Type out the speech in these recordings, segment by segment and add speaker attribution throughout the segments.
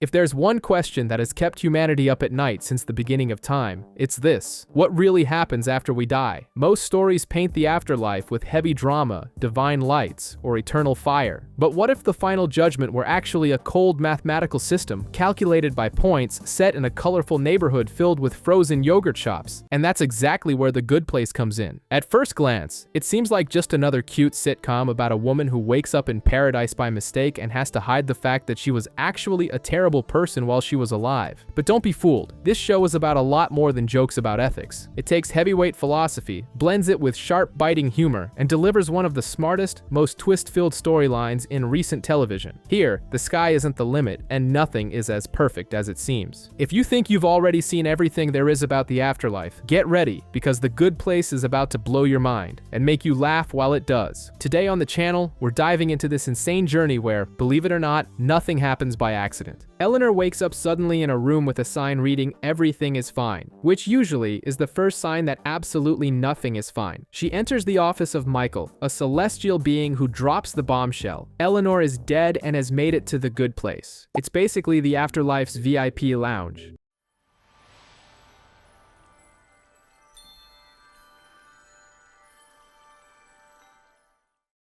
Speaker 1: If there's one question that has kept humanity up at night since the beginning of time, it's this: what really happens after we die? Most stories paint the afterlife with heavy drama, divine lights, or eternal fire. But what if the final judgment were actually a cold mathematical system calculated by points set in a colorful neighborhood filled with frozen yogurt shops? And that's exactly where The Good Place comes in. At first glance, it seems like just another cute sitcom about a woman who wakes up in paradise by mistake and has to hide the fact that she was actually a terrible person while she was alive. But don't be fooled. This show is about a lot more than jokes about ethics. It takes heavyweight philosophy, blends it with sharp, biting humor, and delivers one of the smartest, most twist-filled storylines in recent television. Here, the sky isn't the limit, and nothing is as perfect as it seems. If you think you've already seen everything there is about the afterlife, get ready, because The Good Place is about to blow your mind and make you laugh while it does. Today on the channel, we're diving into this insane journey where, believe it or not, nothing happens by accident. Eleanor wakes up suddenly in a room with a sign reading "Everything is fine," which usually is the first sign that absolutely nothing is fine. She enters the office of Michael, a celestial being who drops the bombshell. Eleanor is dead and has made it to the good place. It's basically the afterlife's VIP lounge.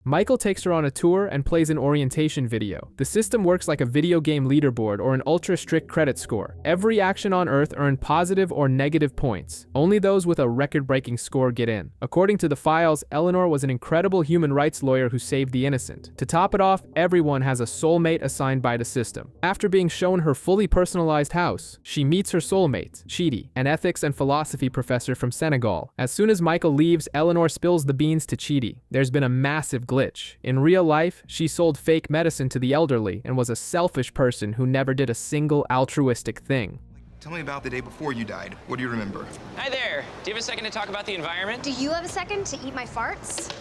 Speaker 1: Michael takes her on a tour and plays an orientation video. The system works like a video game leaderboard or an ultra-strict credit score. Every action on Earth earned positive or negative points. Only those with a record-breaking score get in. According to the files, Eleanor was an incredible human rights lawyer who saved the innocent. To top it off, everyone has a soulmate assigned by the system. After being shown her fully personalized house, she meets her soulmate, Chidi, an ethics and philosophy professor from Senegal. As soon as Michael leaves, Eleanor spills the beans to Chidi. There's been a massive glitch. In real life, she sold fake medicine to the elderly and was a selfish person who never did a single altruistic thing.
Speaker 2: Tell me about the day before you died. What do you remember?
Speaker 3: Hi there. Do you have a second to talk about the environment?
Speaker 4: Do you have a second to eat my farts?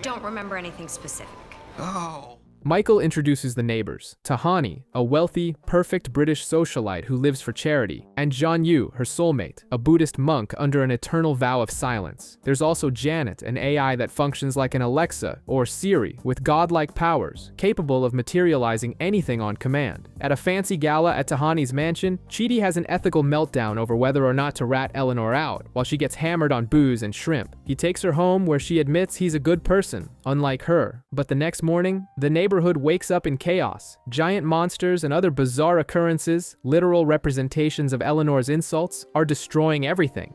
Speaker 5: Don't remember anything specific.
Speaker 2: Oh.
Speaker 1: Michael introduces the neighbors: Tahani, a wealthy, perfect British socialite who lives for charity, and John Yu, her soulmate, a Buddhist monk under an eternal vow of silence. There's also Janet, an AI that functions like an Alexa or Siri with godlike powers, capable of materializing anything on command. At a fancy gala at Tahani's mansion, Chidi has an ethical meltdown over whether or not to rat Eleanor out, while she gets hammered on booze and shrimp. He takes her home where she admits he's a good person, unlike her. But the next morning, the neighborhood wakes up in chaos. Giant monsters and other bizarre occurrences, literal representations of Eleanor's insults, are destroying everything.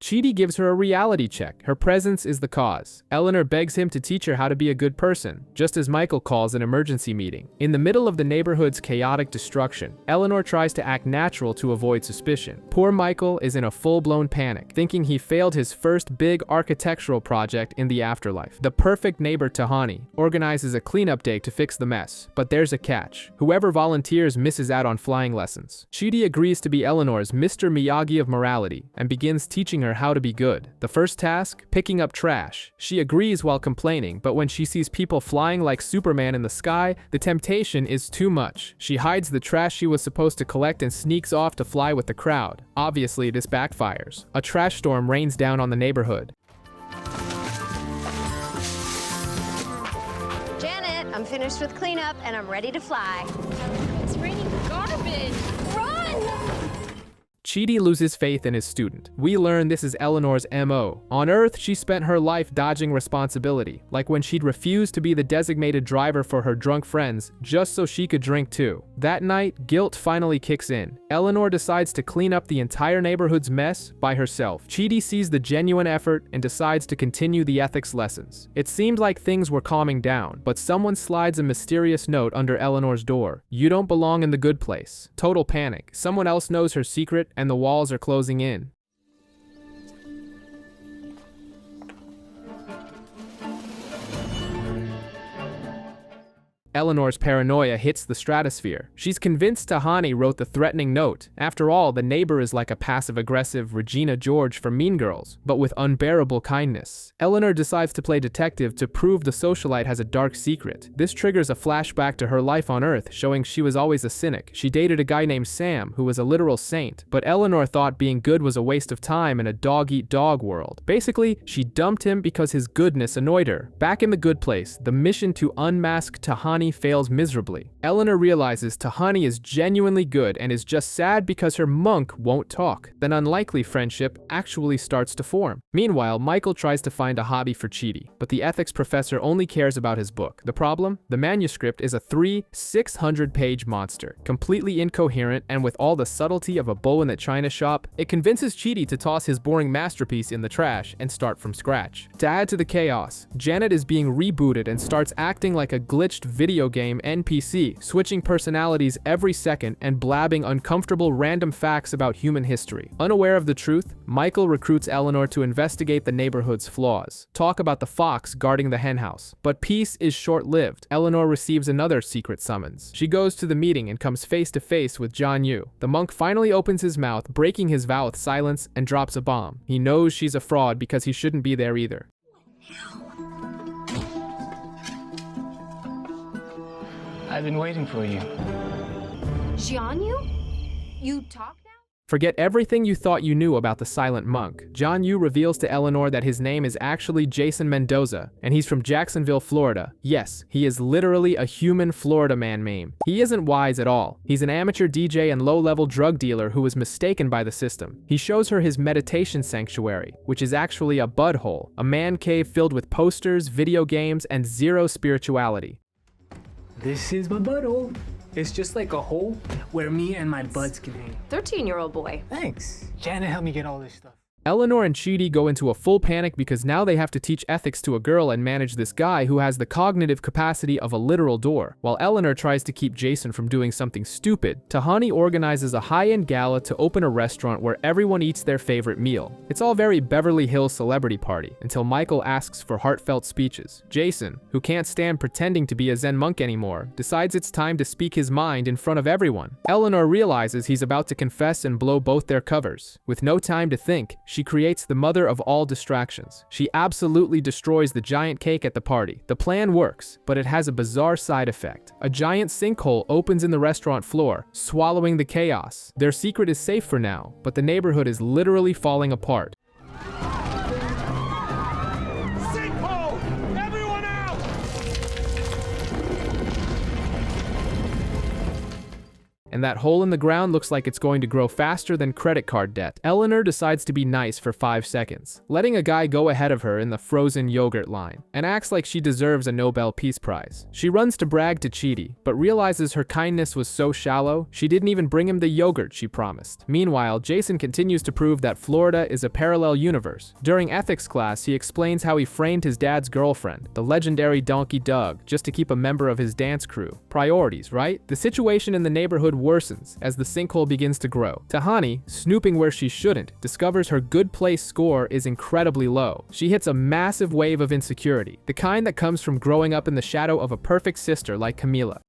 Speaker 1: Chidi gives her a reality check. Her presence is the cause. Eleanor begs him to teach her how to be a good person, just as Michael calls an emergency meeting. In the middle of the neighborhood's chaotic destruction, Eleanor tries to act natural to avoid suspicion. Poor Michael is in a full-blown panic, thinking he failed his first big architectural project in the afterlife. The perfect neighbor Tahani organizes a cleanup day to fix the mess, but there's a catch. Whoever volunteers misses out on flying lessons. Chidi agrees to be Eleanor's Mr. Miyagi of morality and begins teaching her how to be good. The first task, picking up trash. She agrees while complaining, but when she sees people flying like Superman in the sky, the temptation is too much. She hides the trash she was supposed to collect and sneaks off to fly with the crowd. Obviously, this backfires. A trash storm rains down on the neighborhood.
Speaker 4: Janet, I'm finished with cleanup and I'm ready to fly.
Speaker 5: It's raining garbage.
Speaker 4: Run!
Speaker 1: Chidi loses faith in his student. We learn this is Eleanor's MO. On Earth, she spent her life dodging responsibility, like when she'd refused to be the designated driver for her drunk friends just so she could drink too. That night, guilt finally kicks in. Eleanor decides to clean up the entire neighborhood's mess by herself. Chidi sees the genuine effort and decides to continue the ethics lessons. It seemed like things were calming down, but someone slides a mysterious note under Eleanor's door. "You don't belong in the good place." Total panic. Someone else knows her secret, and the walls are closing in. Eleanor's paranoia hits the stratosphere. She's convinced Tahani wrote the threatening note. After all, the neighbor is like a passive-aggressive Regina George from Mean Girls, but with unbearable kindness. Eleanor decides to play detective to prove the socialite has a dark secret. This triggers a flashback to her life on Earth, showing she was always a cynic. She dated a guy named Sam, who was a literal saint, but Eleanor thought being good was a waste of time in a dog-eat-dog world. Basically, she dumped him because his goodness annoyed her. Back in the good place, the mission to unmask Tahani fails miserably. Eleanor realizes Tahani is genuinely good and is just sad because her monk won't talk. Then unlikely friendship actually starts to form. Meanwhile, Michael tries to find a hobby for Chidi, but the ethics professor only cares about his book. The problem? The manuscript is a 600-page monster, completely incoherent, and with all the subtlety of a bull in the china shop, it convinces Chidi to toss his boring masterpiece in the trash and start from scratch. To add to the chaos, Janet is being rebooted and starts acting like a glitched video game NPC, switching personalities every second and blabbing uncomfortable random facts about human history. Unaware of the truth, Michael recruits Eleanor to investigate the neighborhood's flaws. Talk about the fox guarding the henhouse. But peace is short-lived. Eleanor receives another secret summons. She goes to the meeting and comes face to face with John Yu. The monk finally opens his mouth, breaking his vow with silence, and drops a bomb. He knows she's a fraud because he shouldn't be there either.
Speaker 6: I've been waiting for you.
Speaker 4: Jianyu? You talk now?
Speaker 1: Forget everything you thought you knew about the silent monk. John Yu reveals to Eleanor that his name is actually Jason Mendoza, and he's from Jacksonville, Florida. Yes, he is literally a human Florida man meme. He isn't wise at all. He's an amateur DJ and low-level drug dealer who was mistaken by the system. He shows her his meditation sanctuary, which is actually a bud hole, a man cave filled with posters, video games, and zero spirituality.
Speaker 7: This is my butthole. It's just like a hole where me and my buds can hang.
Speaker 4: 13-year-old boy.
Speaker 7: Thanks. Janet helped me get all this stuff.
Speaker 1: Eleanor and Chidi go into a full panic because now they have to teach ethics to a girl and manage this guy who has the cognitive capacity of a literal door. While Eleanor tries to keep Jason from doing something stupid, Tahani organizes a high-end gala to open a restaurant where everyone eats their favorite meal. It's all very Beverly Hills celebrity party, until Michael asks for heartfelt speeches. Jason, who can't stand pretending to be a Zen monk anymore, decides it's time to speak his mind in front of everyone. Eleanor realizes he's about to confess and blow both their covers. With no time to think, she creates the mother of all distractions. She absolutely destroys the giant cake at the party. The plan works, but it has a bizarre side effect. A giant sinkhole opens in the restaurant floor, swallowing the chaos. Their secret is safe for now, but the neighborhood is literally falling apart.
Speaker 8: Sinkhole! Everyone out!
Speaker 1: And that hole in the ground looks like it's going to grow faster than credit card debt. Eleanor decides to be nice for 5 seconds, letting a guy go ahead of her in the frozen yogurt line, and acts like she deserves a Nobel Peace Prize. She runs to brag to Chidi, but realizes her kindness was so shallow, she didn't even bring him the yogurt she promised. Meanwhile, Jason continues to prove that Florida is a parallel universe. During ethics class, he explains how he framed his dad's girlfriend, the legendary Donkey Doug, just to keep a member of his dance crew. Priorities, right? The situation in the neighborhood worsens as the sinkhole begins to grow. Tahani, snooping where she shouldn't, discovers her good place score is incredibly low. She hits a massive wave of insecurity, the kind that comes from growing up in the shadow of a perfect sister like Camila.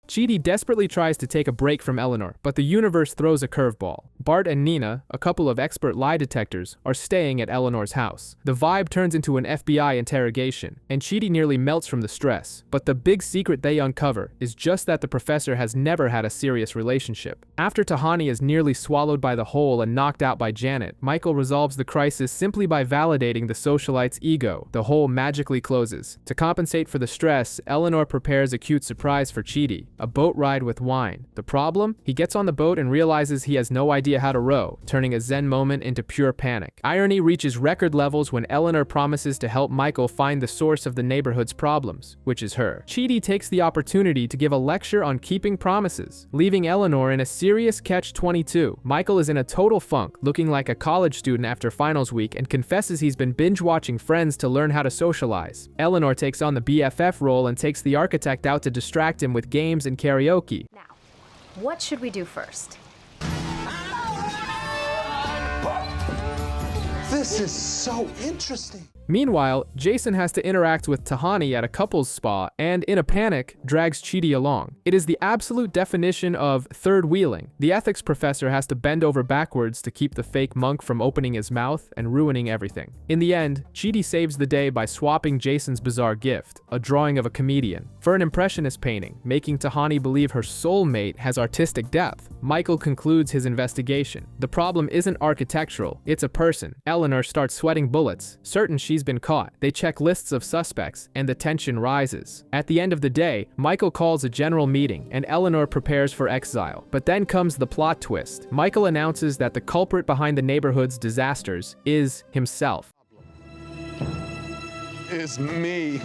Speaker 1: Chidi desperately tries to take a break from Eleanor, but the universe throws a curveball. Bart and Nina, a couple of expert lie detectors, are staying at Eleanor's house. The vibe turns into an FBI interrogation, and Chidi nearly melts from the stress. But the big secret they uncover is just that the professor has never had a serious relationship. After Tahani is nearly swallowed by the hole and knocked out by Janet, Michael resolves the crisis simply by validating the socialite's ego. The hole magically closes. To compensate for the stress, Eleanor prepares a cute surprise for Chidi. A boat ride with wine. The problem? He gets on the boat and realizes he has no idea how to row, turning a Zen moment into pure panic. Irony reaches record levels when Eleanor promises to help Michael find the source of the neighborhood's problems, which is her. Chidi takes the opportunity to give a lecture on keeping promises, leaving Eleanor in a serious catch-22. Michael is in a total funk, looking like a college student after finals week, and confesses he's been binge-watching Friends to learn how to socialize. Eleanor takes on the BFF role and takes the architect out to distract him with games and karaoke.
Speaker 4: Now, what should we do first?
Speaker 8: This is so interesting.
Speaker 1: Meanwhile, Jason has to interact with Tahani at a couple's spa and, in a panic, drags Chidi along. It is the absolute definition of third wheeling. The ethics professor has to bend over backwards to keep the fake monk from opening his mouth and ruining everything. In the end, Chidi saves the day by swapping Jason's bizarre gift, a drawing of a comedian, for an impressionist painting, making Tahani believe her soulmate has artistic depth. Michael concludes his investigation. The problem isn't architectural, it's a person. Eleanor starts sweating bullets, certain she's been caught. They check lists of suspects, and the tension rises. At the end of the day, Michael calls a general meeting, and Eleanor prepares for exile. But then comes the plot twist. Michael announces that the culprit behind the neighborhood's disasters is himself.
Speaker 8: It's me.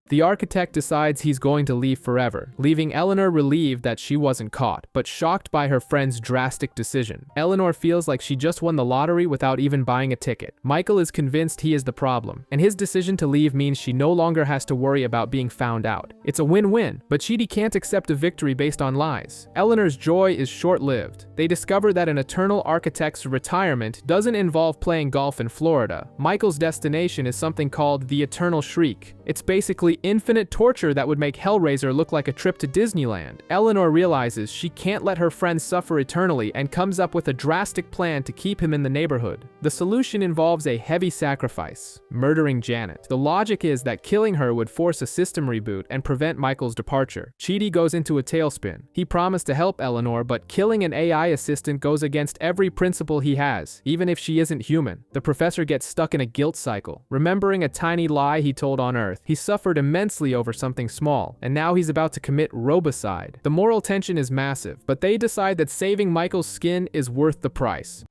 Speaker 1: The architect decides he's going to leave forever, leaving Eleanor relieved that she wasn't caught, but shocked by her friend's drastic decision. Eleanor feels like she just won the lottery without even buying a ticket. Michael is convinced he is the problem, and his decision to leave means she no longer has to worry about being found out. It's a win-win, but Chidi can't accept a victory based on lies. Eleanor's joy is short-lived. They discover that an eternal architect's retirement doesn't involve playing golf in Florida. Michael's destination is something called the Eternal Shriek. It's basically infinite torture that would make Hellraiser look like a trip to Disneyland. Eleanor realizes she can't let her friend suffer eternally and comes up with a drastic plan to keep him in the neighborhood. The solution involves a heavy sacrifice, murdering Janet. The logic is that killing her would force a system reboot and prevent Michael's departure. Chidi goes into a tailspin. He promised to help Eleanor, but killing an AI assistant goes against every principle he has, even if she isn't human. The professor gets stuck in a guilt cycle, remembering a tiny lie he told on Earth. He suffered immensely over something small, and now he's about to commit robicide. The moral tension is massive, but they decide that saving Michael's skin is worth the price.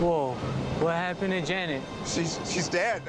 Speaker 6: Whoa, what happened to Janet?
Speaker 8: She's dead.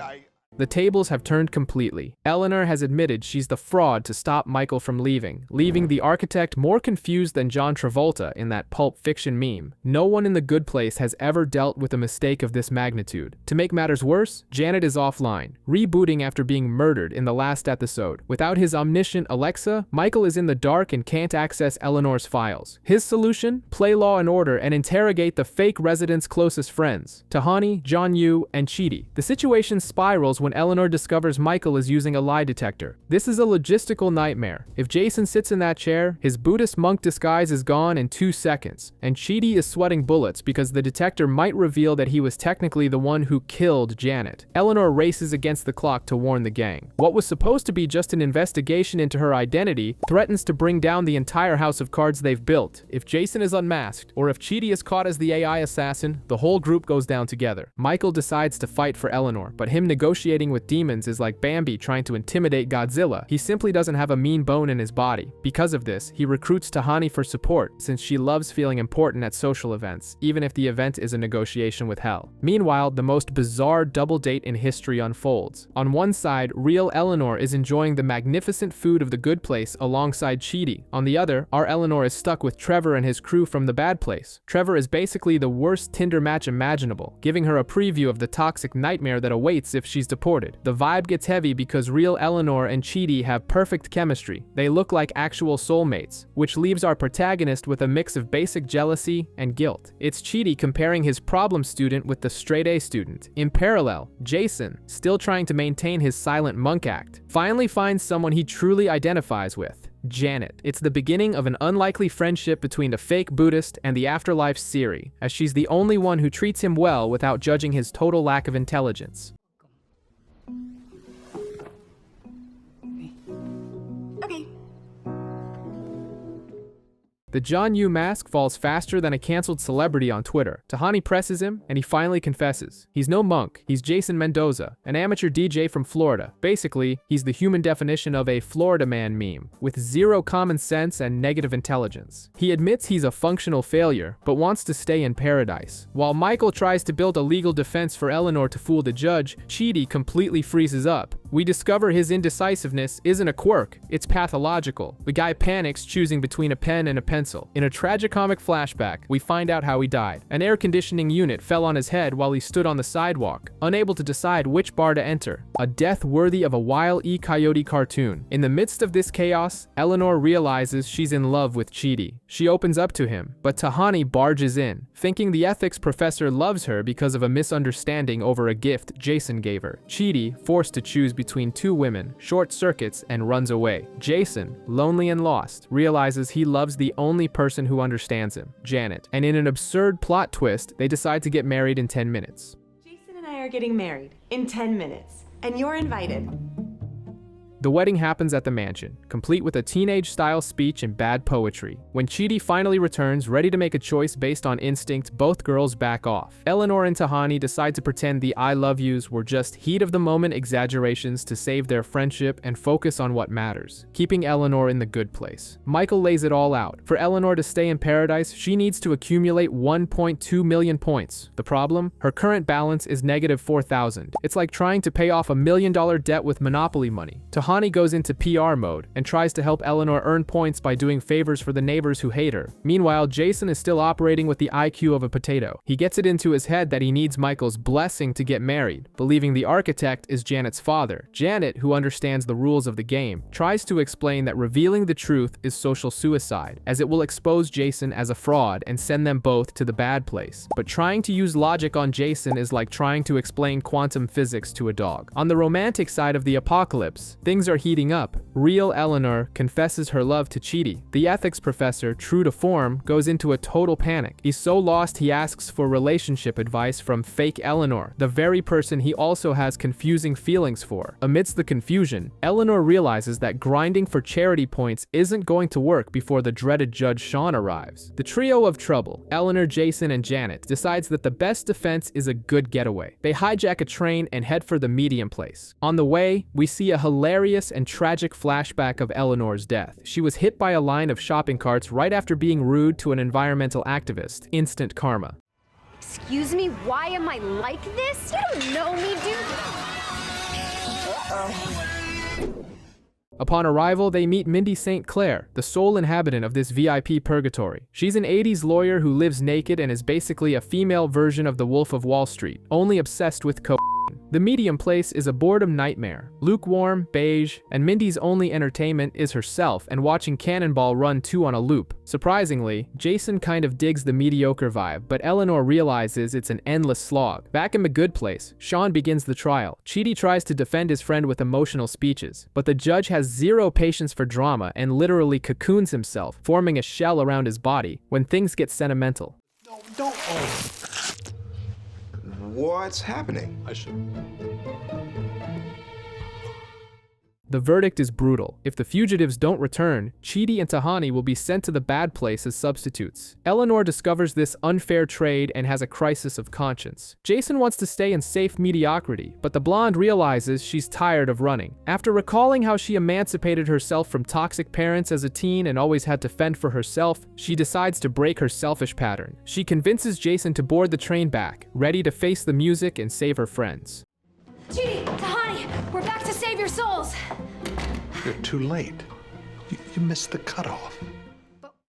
Speaker 1: The tables have turned completely. Eleanor has admitted she's the fraud to stop Michael from leaving, leaving the architect more confused than John Travolta in that Pulp Fiction meme. No one in the good place has ever dealt with a mistake of this magnitude. To make matters worse, Janet is offline, rebooting after being murdered in the last episode. Without his omniscient Alexa, Michael is in the dark and can't access Eleanor's files. His solution? Play Law and Order and interrogate the fake residents' closest friends, Tahani, John Yu, and Chidi. The situation spirals when Eleanor discovers Michael is using a lie detector. This is a logistical nightmare. If Jason sits in that chair, his Buddhist monk disguise is gone in 2 seconds, and Chidi is sweating bullets because the detector might reveal that he was technically the one who killed Janet. Eleanor races against the clock to warn the gang. What was supposed to be just an investigation into her identity threatens to bring down the entire house of cards they've built. If Jason is unmasked, or if Chidi is caught as the AI assassin, the whole group goes down together. Michael decides to fight for Eleanor, but him negotiating with demons is like Bambi trying to intimidate Godzilla. He simply doesn't have a mean bone in his body. Because of this, he recruits Tahani for support, since she loves feeling important at social events, even if the event is a negotiation with hell. Meanwhile, the most bizarre double date in history unfolds. On one side, real Eleanor is enjoying the magnificent food of the good place alongside Chidi. On the other, our Eleanor is stuck with Trevor and his crew from the bad place. Trevor is basically the worst Tinder match imaginable, giving her a preview of the toxic nightmare that awaits if she's deported. The vibe gets heavy because real Eleanor and Chidi have perfect chemistry. They look like actual soulmates, which leaves our protagonist with a mix of basic jealousy and guilt. It's Chidi comparing his problem student with the straight-A student. In parallel, Jason, still trying to maintain his silent monk act, finally finds someone he truly identifies with. Janet. It's the beginning of an unlikely friendship between a fake Buddhist and the afterlife Siri, as she's the only one who treats him well without judging his total lack of intelligence.
Speaker 4: Okay.
Speaker 1: The John Yu mask falls faster than a canceled celebrity on Twitter. Tahani presses him, and he finally confesses. He's no monk, he's Jason Mendoza, an amateur DJ from Florida. Basically, he's the human definition of a Florida man meme, with zero common sense and negative intelligence. He admits he's a functional failure, but wants to stay in paradise. While Michael tries to build a legal defense for Eleanor to fool the judge, Chidi completely freezes up. We discover his indecisiveness isn't a quirk, it's pathological. The guy panics choosing between a pen and a pencil. pencil. In a tragicomic flashback, we find out how he died. An air conditioning unit fell on his head while he stood on the sidewalk, unable to decide which bar to enter. A death worthy of a Wile E. Coyote cartoon. In the midst of this chaos, Eleanor realizes she's in love with Chidi. She opens up to him, but Tahani barges in, thinking the ethics professor loves her because of a misunderstanding over a gift Jason gave her. Chidi, forced to choose between two women, short circuits and runs away. Jason, lonely and lost, realizes he loves the only person who understands him, Janet, and in an absurd plot twist, they decide to get married in 10 minutes.
Speaker 9: Jason and I are getting married in 10 minutes, and you're invited.
Speaker 1: The wedding happens at the mansion, complete with a teenage-style speech and bad poetry. When Chidi finally returns, ready to make a choice based on instinct, both girls back off. Eleanor and Tahani decide to pretend the I love yous were just heat-of-the-moment exaggerations to save their friendship and focus on what matters, keeping Eleanor in the good place. Michael lays it all out. For Eleanor to stay in paradise, she needs to accumulate 1.2 million points. The problem? Her current balance is negative 4,000. It's like trying to pay off $1 million debt with Monopoly money. Tahani goes into PR mode and tries to help Eleanor earn points by doing favors for the neighbors who hate her. Meanwhile, Jason is still operating with the IQ of a potato. He gets it into his head that he needs Michael's blessing to get married, believing the architect is Janet's father. Janet, who understands the rules of the game, tries to explain that revealing the truth is social suicide, as it will expose Jason as a fraud and send them both to the bad place. But trying to use logic on Jason is like trying to explain quantum physics to a dog. On the romantic side of the apocalypse, things are heating up. Real Eleanor confesses her love to Chidi. The ethics professor, true to form, goes into a total panic. He's so lost he asks for relationship advice from fake Eleanor, the very person he also has confusing feelings for. Amidst the confusion, Eleanor realizes that grinding for charity points isn't going to work before the dreaded Judge Sean arrives. The trio of trouble, Eleanor, Jason, and Janet, decides that the best defense is a good getaway. They hijack a train and head for the medium place. On the way, we see a hilarious and tragic flashback of Eleanor's death. She was hit by a line of shopping carts right after being rude to an environmental activist. Instant karma.
Speaker 4: Excuse me, why am I like this? You don't know me, dude.
Speaker 1: Upon arrival, they meet Mindy St. Clair, the sole inhabitant of this VIP purgatory. She's an 80s lawyer who lives naked and is basically a female version of the Wolf of Wall Street, only obsessed with cocaine. The medium place is a boredom nightmare, lukewarm, beige, and Mindy's only entertainment is herself and watching Cannonball Run 2 on a loop. Surprisingly, Jason kind of digs the mediocre vibe, but Eleanor realizes it's an endless slog. Back in the good place, Sean begins the trial. Chidi tries to defend his friend with emotional speeches, but the judge has zero patience for drama and literally cocoons himself, forming a shell around his body when things get sentimental.
Speaker 8: Don't.
Speaker 2: What's happening?
Speaker 1: The verdict is brutal. If the fugitives don't return, Chidi and Tahani will be sent to the bad place as substitutes. Eleanor discovers this unfair trade and has a crisis of conscience. Jason wants to stay in safe mediocrity, but the blonde realizes she's tired of running. After recalling how she emancipated herself from toxic parents as a teen and always had to fend for herself, she decides to break her selfish pattern. She convinces Jason to board the train back, ready to face the music and save her friends.
Speaker 5: Chidi, Tahani, we're back to save your souls.
Speaker 8: You're too late. You missed the cutoff.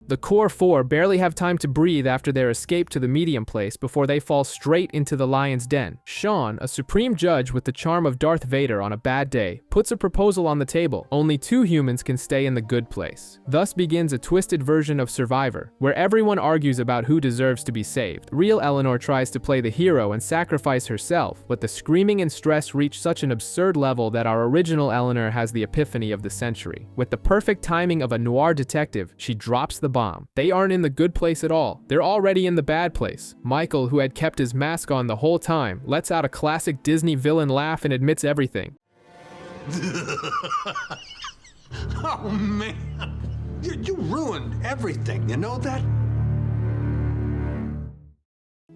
Speaker 1: The core four barely have time to breathe after their escape to the medium place before they fall straight into the lion's den. Sean, a supreme judge with the charm of Darth Vader on a bad day, puts a proposal on the table. Only 2 humans can stay in the good place. Thus begins a twisted version of Survivor, where everyone argues about who deserves to be saved. Real Eleanor tries to play the hero and sacrifice herself, but the screaming and stress reach such an absurd level that our original Eleanor has the epiphany of the century. With the perfect timing of a noir detective, she drops the bomb. They aren't in the good place at all. They're already in the bad place. Michael, who had kept his mask on the whole time, lets out a classic Disney villain laugh and admits everything.
Speaker 8: Oh, man. You ruined everything, you know that?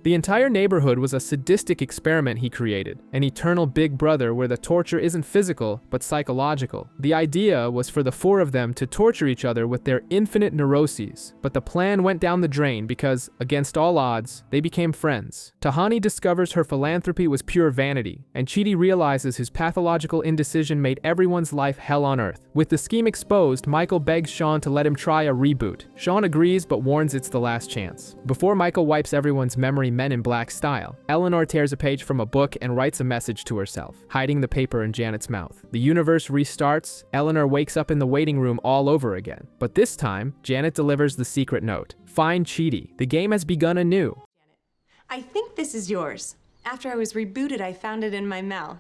Speaker 1: The entire neighborhood was a sadistic experiment he created, an eternal big brother where the torture isn't physical, but psychological. The idea was for the four of them to torture each other with their infinite neuroses, but the plan went down the drain because, against all odds, they became friends. Tahani discovers her philanthropy was pure vanity, and Chidi realizes his pathological indecision made everyone's life hell on earth. With the scheme exposed, Michael begs Sean to let him try a reboot. Sean agrees but warns it's the last chance. Before Michael wipes everyone's memory Men in Black style, Eleanor tears a page from a book and writes a message to herself, hiding the paper in Janet's mouth. The universe restarts, Eleanor wakes up in the waiting room all over again. But this time, Janet delivers the secret note. Find Chidi. The game has begun anew.
Speaker 9: I think this is yours. After I was rebooted, I found it in my mouth.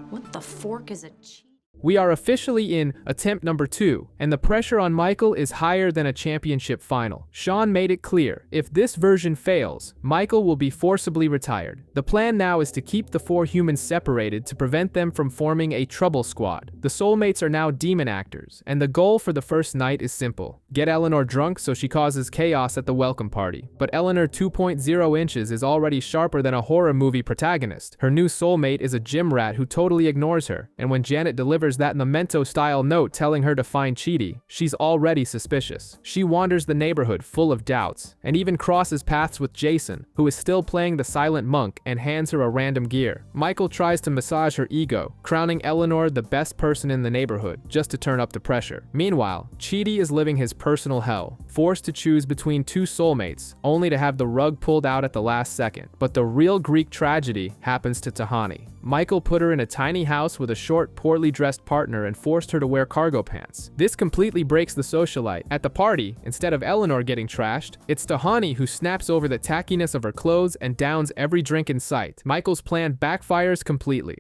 Speaker 4: What the fork is a cheat?
Speaker 1: We are officially in attempt number 2, and the pressure on Michael is higher than a championship final. Sean made it clear, if this version fails, Michael will be forcibly retired. The plan now is to keep the 4 humans separated to prevent them from forming a trouble squad. The soulmates are now demon actors, and the goal for the first night is simple. Get Eleanor drunk so she causes chaos at the welcome party. But Eleanor 2.0 inches is already sharper than a horror movie protagonist. Her new soulmate is a gym rat who totally ignores her, and when Janet delivers that Memento-style note telling her to find Chidi, she's already suspicious. She wanders the neighborhood full of doubts, and even crosses paths with Jason, who is still playing the silent monk and hands her a random gear. Michael tries to massage her ego, crowning Eleanor the best person in the neighborhood, just to turn up the pressure. Meanwhile, Chidi is living his personal hell, forced to choose between 2 soulmates, only to have the rug pulled out at the last second. But the real Greek tragedy happens to Tahani. Michael put her in a tiny house with a short, poorly dressed partner and forced her to wear cargo pants. This completely breaks the socialite. At the party, instead of Eleanor getting trashed, it's Tahani who snaps over the tackiness of her clothes and downs every drink in sight. Michael's plan backfires completely.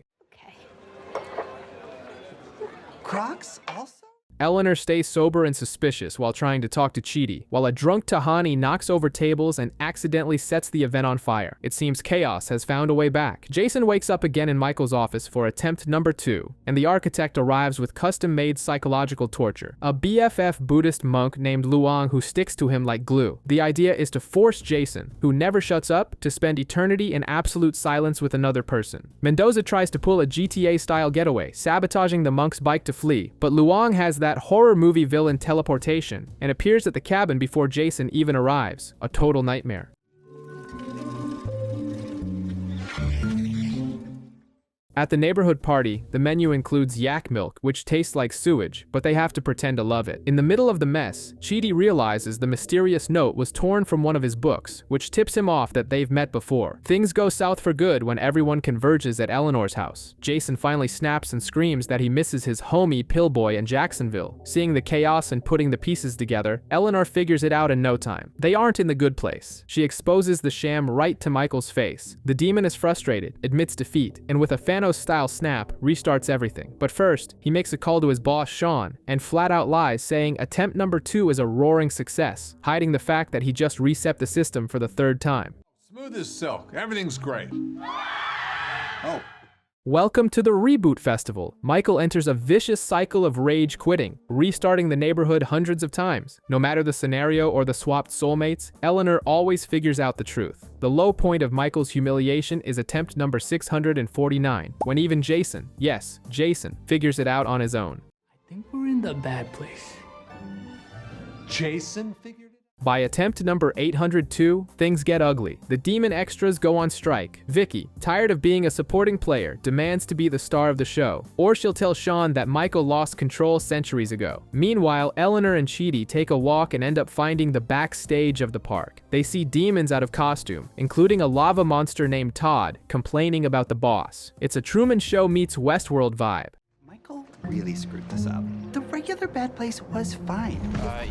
Speaker 10: Crocs also?
Speaker 1: Eleanor stays sober and suspicious while trying to talk to Chidi, while a drunk Tahani knocks over tables and accidentally sets the event on fire. It seems chaos has found a way back. Jason wakes up again in Michael's office for attempt number 2, and the architect arrives with custom-made psychological torture. A BFF Buddhist monk named Luang who sticks to him like glue. The idea is to force Jason, who never shuts up, to spend eternity in absolute silence with another person. Mendoza tries to pull a GTA-style getaway, sabotaging the monk's bike to flee, but Luang has that horror movie villain teleportation and appears at the cabin before Jason even arrives. A total nightmare. At the neighborhood party, the menu includes yak milk, which tastes like sewage, but they have to pretend to love it. In the middle of the mess, Chidi realizes the mysterious note was torn from one of his books, which tips him off that they've met before. Things go south for good when everyone converges at Eleanor's house. Jason finally snaps and screams that he misses his homie Pillboy in Jacksonville. Seeing the chaos and putting the pieces together, Eleanor figures it out in no time. They aren't in the good place. She exposes the sham right to Michael's face. The demon is frustrated, admits defeat, and with a Thanos-style snap, restarts everything. But first, he makes a call to his boss, Sean, and flat out lies, saying attempt number 2 is a roaring success, hiding the fact that he just reset the system for the 3rd time.
Speaker 8: Smooth as silk. Everything's great. Oh.
Speaker 1: Welcome to the Reboot Festival. Michael enters a vicious cycle of rage quitting, restarting the neighborhood hundreds of times. No matter the scenario or the swapped soulmates, Eleanor always figures out the truth. The low point of Michael's humiliation is attempt number 649, when even Jason, yes, Jason, figures it out on his own.
Speaker 7: I think we're in the bad place.
Speaker 8: Jason figured it out?
Speaker 1: By attempt number 802, things get ugly. The demon extras go on strike. Vicky, tired of being a supporting player, demands to be the star of the show, or she'll tell Sean that Michael lost control centuries ago. Meanwhile, Eleanor and Chidi take a walk and end up finding the backstage of the park. They see demons out of costume, including a lava monster named Todd, complaining about the boss. It's a Truman Show meets Westworld vibe.
Speaker 10: Michael really screwed this up. The regular bad place was fine.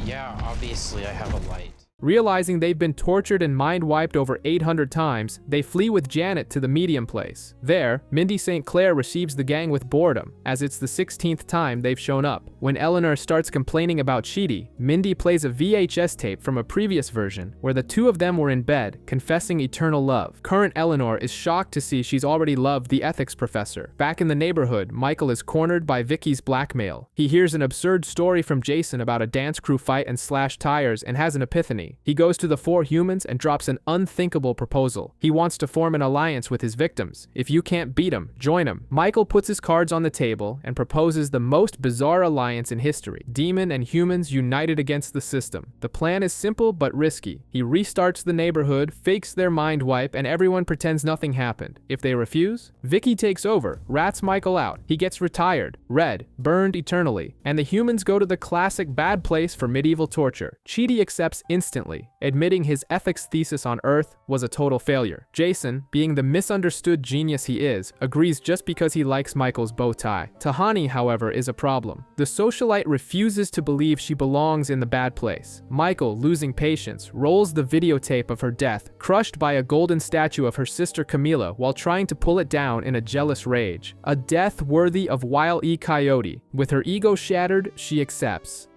Speaker 3: Yeah, obviously I have a light.
Speaker 1: Realizing they've been tortured and mind-wiped over 800 times, they flee with Janet to the medium place. There, Mindy St. Clair receives the gang with boredom, as it's the 16th time they've shown up. When Eleanor starts complaining about Chidi, Mindy plays a VHS tape from a previous version where the two of them were in bed, confessing eternal love. Current Eleanor is shocked to see she's already loved the ethics professor. Back in the neighborhood, Michael is cornered by Vicky's blackmail. He hears an absurd story from Jason about a dance crew fight and slashed tires and has an epiphany. Tahani. He goes to the 4 humans and drops an unthinkable proposal. He wants to form an alliance with his victims. If you can't beat him, join him. Michael puts his cards on the table and proposes the most bizarre alliance in history. Demon and humans united against the system. The plan is simple but risky. He restarts the neighborhood, fakes their mind wipe, and everyone pretends nothing happened. If they refuse, Vicky takes over, rats Michael out. He gets retired, red, burned eternally, and the humans go to the classic bad place for medieval torture. Chidi accepts instantly, admitting his ethics thesis on Earth was a total failure. Jason, being the misunderstood genius he is, agrees just because he likes Michael's bow tie. Tahani, however, is a problem. The socialite refuses to believe she belongs in the bad place. Michael, losing patience, rolls the videotape of her death, crushed by a golden statue of her sister Camila while trying to pull it down in a jealous rage. A death worthy of Wile E. Coyote. With her ego shattered, she accepts.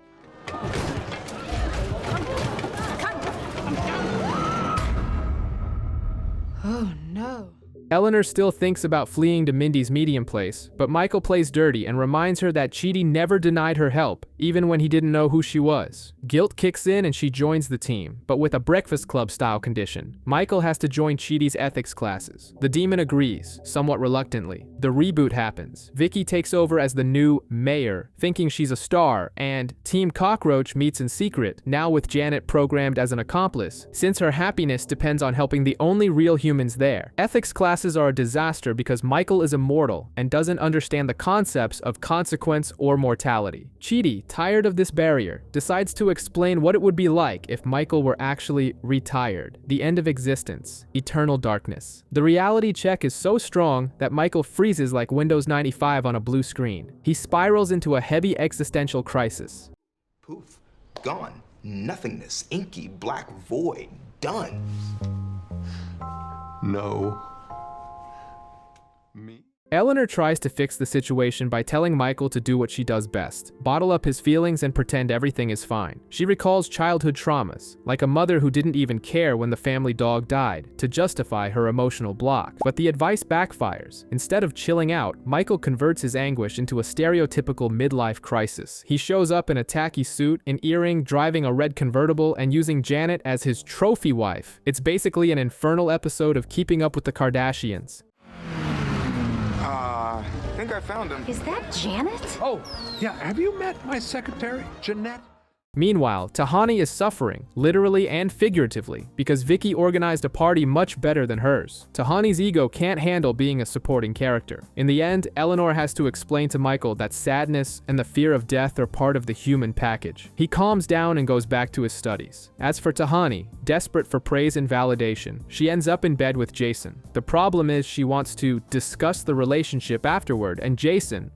Speaker 9: Oh no.
Speaker 1: Eleanor still thinks about fleeing to Mindy's medium place, but Michael plays dirty and reminds her that Chidi never denied her help, even when he didn't know who she was. Guilt kicks in and she joins the team, but with a Breakfast Club style condition. Michael has to join Chidi's ethics classes. The demon agrees, somewhat reluctantly. The reboot happens. Vicky takes over as the new mayor, thinking she's a star, and Team Cockroach meets in secret, now with Janet programmed as an accomplice, since her happiness depends on helping the only real humans there. Ethics classes are a disaster because Michael is immortal and doesn't understand the concepts of consequence or mortality. Chidi, tired of this barrier, decides to explain what it would be like if Michael were actually retired. The end of existence. Eternal darkness. The reality check is so strong that Michael freezes like Windows 95 on a blue screen. He spirals into a heavy existential crisis.
Speaker 2: Poof. Gone. Nothingness. Inky black void. Done.
Speaker 8: No. Me?
Speaker 1: Eleanor tries to fix the situation by telling Michael to do what she does best, bottle up his feelings and pretend everything is fine. She recalls childhood traumas, like a mother who didn't even care when the family dog died, to justify her emotional block. But the advice backfires. Instead of chilling out, Michael converts his anguish into a stereotypical midlife crisis. He shows up in a tacky suit, an earring, driving a red convertible, and using Janet as his trophy wife. It's basically an infernal episode of Keeping Up with the Kardashians.
Speaker 2: I think I found him.
Speaker 4: Is that Janet?
Speaker 8: Oh, yeah, have you met my secretary, Jeanette?
Speaker 1: Meanwhile, Tahani is suffering, literally and figuratively, because Vicky organized a party much better than hers. Tahani's ego can't handle being a supporting character. In the end, Eleanor has to explain to Michael that sadness and the fear of death are part of the human package. He calms down and goes back to his studies. As for Tahani, desperate for praise and validation, she ends up in bed with Jason. The problem is she wants to discuss the relationship afterward, and Jason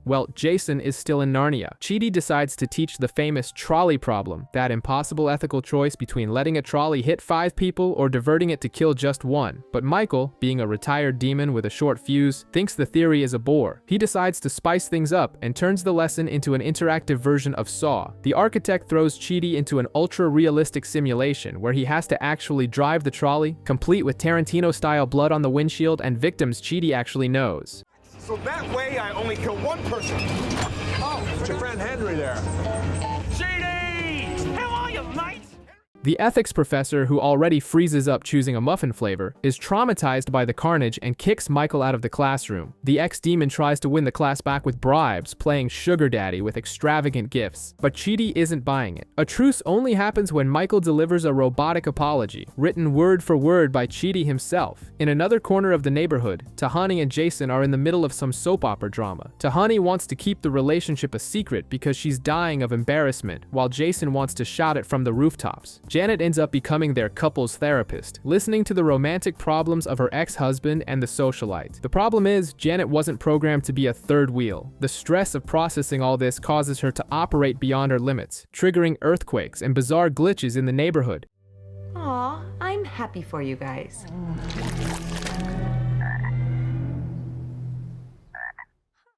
Speaker 1: is still in Narnia. Chidi decides to teach the famous trolley problem, that impossible ethical choice between letting a trolley hit 5 people or diverting it to kill just 1. But Michael, being a retired demon with a short fuse, thinks the theory is a bore. He decides to spice things up and turns the lesson into an interactive version of Saw. The architect throws Chidi into an ultra-realistic simulation where he has to actually drive the trolley, complete with Tarantino-style blood on the windshield and victims Chidi actually knows.
Speaker 11: So that way I only kill 1 person. Oh, it's your friend Henry there.
Speaker 1: The ethics professor, who already freezes up choosing a muffin flavor, is traumatized by the carnage and kicks Michael out of the classroom. The ex-demon tries to win the class back with bribes, playing sugar daddy with extravagant gifts, but Chidi isn't buying it. A truce only happens when Michael delivers a robotic apology, written word for word by Chidi himself. In another corner of the neighborhood, Tahani and Jason are in the middle of some soap opera drama. Tahani wants to keep the relationship a secret because she's dying of embarrassment, while Jason wants to shout it from the rooftops. Janet ends up becoming their couple's therapist, listening to the romantic problems of her ex-husband and the socialite. The problem is, Janet wasn't programmed to be a third wheel. The stress of processing all this causes her to operate beyond her limits, triggering earthquakes and bizarre glitches in the neighborhood.
Speaker 9: Aw, I'm happy for you guys.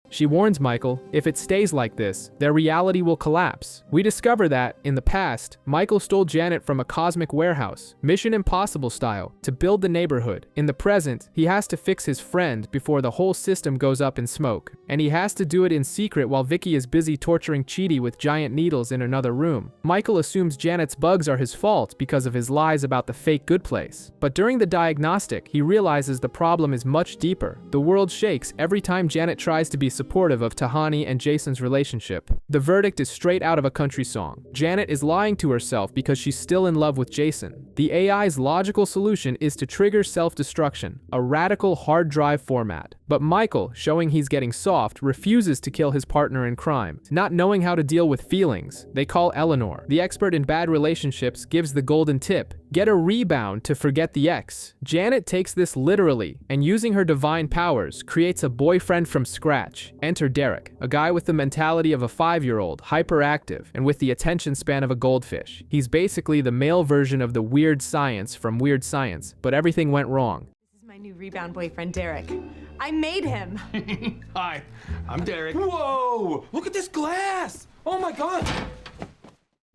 Speaker 1: She warns Michael, if it stays like this, their reality will collapse. We discover that, in the past, Michael stole Janet from a cosmic warehouse, Mission Impossible style, to build the neighborhood. In the present, he has to fix his friend before the whole system goes up in smoke. And he has to do it in secret while Vicky is busy torturing Chidi with giant needles in another room. Michael assumes Janet's bugs are his fault because of his lies about the fake good place. But during the diagnostic, he realizes the problem is much deeper. The world shakes every time Janet tries to be supportive of Tahani and Jason's relationship. The verdict is straight out of a country song. Janet is lying to herself because she's still in love with Jason. The AI's logical solution is to trigger self-destruction, a radical hard drive format. But Michael, showing he's getting soft, refuses to kill his partner in crime. Not knowing how to deal with feelings, they call Eleanor. The expert in bad relationships gives the golden tip: get a rebound to forget the ex. Janet takes this literally, and using her divine powers, creates a boyfriend from scratch. Enter Derek, a guy with the mentality of a 5-year-old, hyperactive, and with the attention span of a goldfish. He's basically the male version of the Weird Science from Weird Science, but everything went wrong.
Speaker 9: This is my new rebound boyfriend, Derek. I made him.
Speaker 11: Hi, I'm Derek. Whoa! Look at this glass! Oh my god!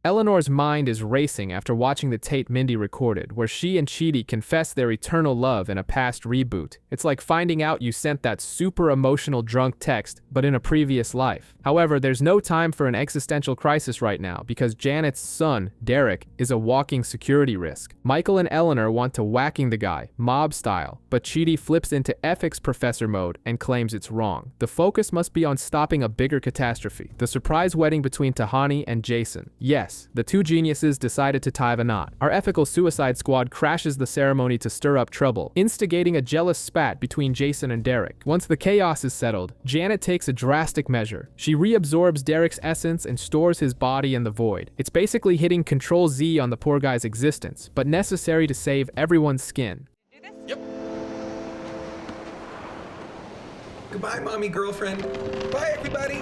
Speaker 1: Eleanor's mind is racing after watching the tape Mindy recorded, where she and Chidi confess their eternal love in a past reboot. It's like finding out you sent that super emotional drunk text, but in a previous life. However, there's no time for an existential crisis right now, because Janet's son, Derek, is a walking security risk. Michael and Eleanor want to whacking the guy, mob style, but Chidi flips into ethics professor mode and claims it's wrong. The focus must be on stopping a bigger catastrophe, the surprise wedding between Tahani and Jason. Yes, the two geniuses decided to tie the knot. Our ethical suicide squad crashes the ceremony to stir up trouble, instigating a jealous spat between Jason and Derek. Once the chaos is settled, Janet takes a drastic measure. She reabsorbs Derek's essence and stores his body in the void. It's basically hitting Control Z on the poor guy's existence, but necessary to save everyone's skin.
Speaker 11: Yep. Goodbye, mommy girlfriend. Bye, everybody.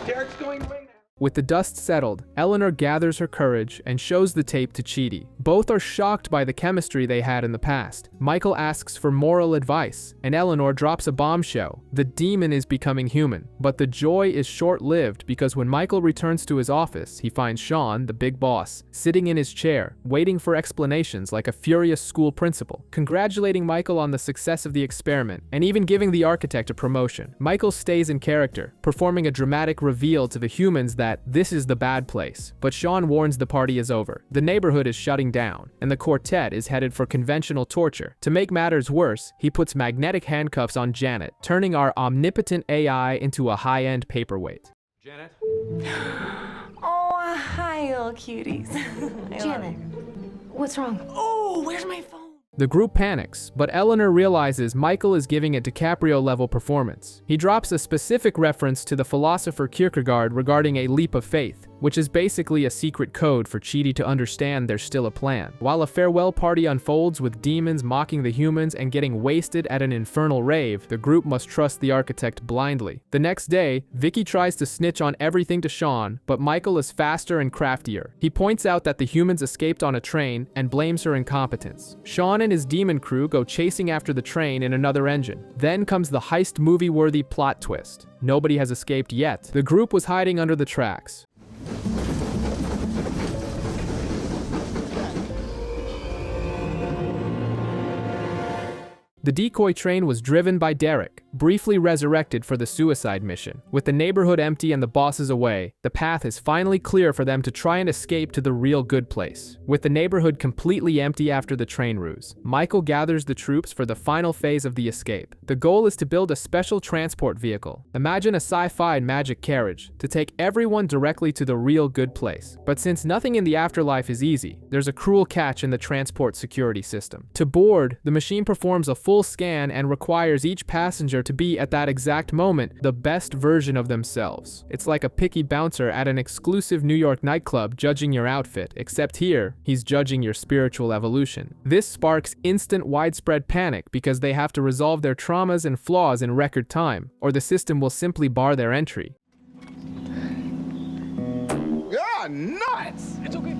Speaker 11: Derek's going away now.
Speaker 1: With the dust settled, Eleanor gathers her courage and shows the tape to Chidi. Both are shocked by the chemistry they had in the past. Michael asks for moral advice, and Eleanor drops a bombshell. The demon is becoming human, but the joy is short-lived because when Michael returns to his office, he finds Sean, the big boss, sitting in his chair, waiting for explanations like a furious school principal, congratulating Michael on the success of the experiment, and even giving the architect a promotion. Michael stays in character, performing a dramatic reveal to the humans that this is the bad place, but Sean warns the party is over. The neighborhood is shutting down, and the quartet is headed for conventional torture. To make matters worse, he puts magnetic handcuffs on Janet, turning our omnipotent AI into a high-end paperweight.
Speaker 11: Janet?
Speaker 9: Oh, hi, little cuties.
Speaker 4: Janet, what's wrong?
Speaker 9: Oh, where's my phone?
Speaker 1: The group panics, but Eleanor realizes Michael is giving a DiCaprio-level performance. He drops a specific reference to the philosopher Kierkegaard regarding a leap of faith, which is basically a secret code for Chidi to understand there's still a plan. While a farewell party unfolds with demons mocking the humans and getting wasted at an infernal rave, the group must trust the architect blindly. The next day, Vicky tries to snitch on everything to Sean, but Michael is faster and craftier. He points out that the humans escaped on a train and blames her incompetence. Sean and his demon crew go chasing after the train in another engine. Then comes the heist movie-worthy plot twist. Nobody has escaped yet. The group was hiding under the tracks. The decoy train was driven by Derek, briefly resurrected for the suicide mission. With the neighborhood empty and the bosses away, the path is finally clear for them to try and escape to the real good place. With the neighborhood completely empty after the train ruse, Michael gathers the troops for the final phase of the escape. The goal is to build a special transport vehicle. Imagine a sci-fi magic carriage to take everyone directly to the real good place. But since nothing in the afterlife is easy, there's a cruel catch in the transport security system. To board, the machine performs a full scan and requires each passenger to be at that exact moment the best version of themselves. It's like a picky bouncer at an exclusive New York nightclub judging your outfit, except here, he's judging your spiritual evolution. This sparks instant widespread panic because they have to resolve their traumas and flaws in record time, or the system will simply bar their entry.
Speaker 2: Ah, nuts!
Speaker 11: It's okay.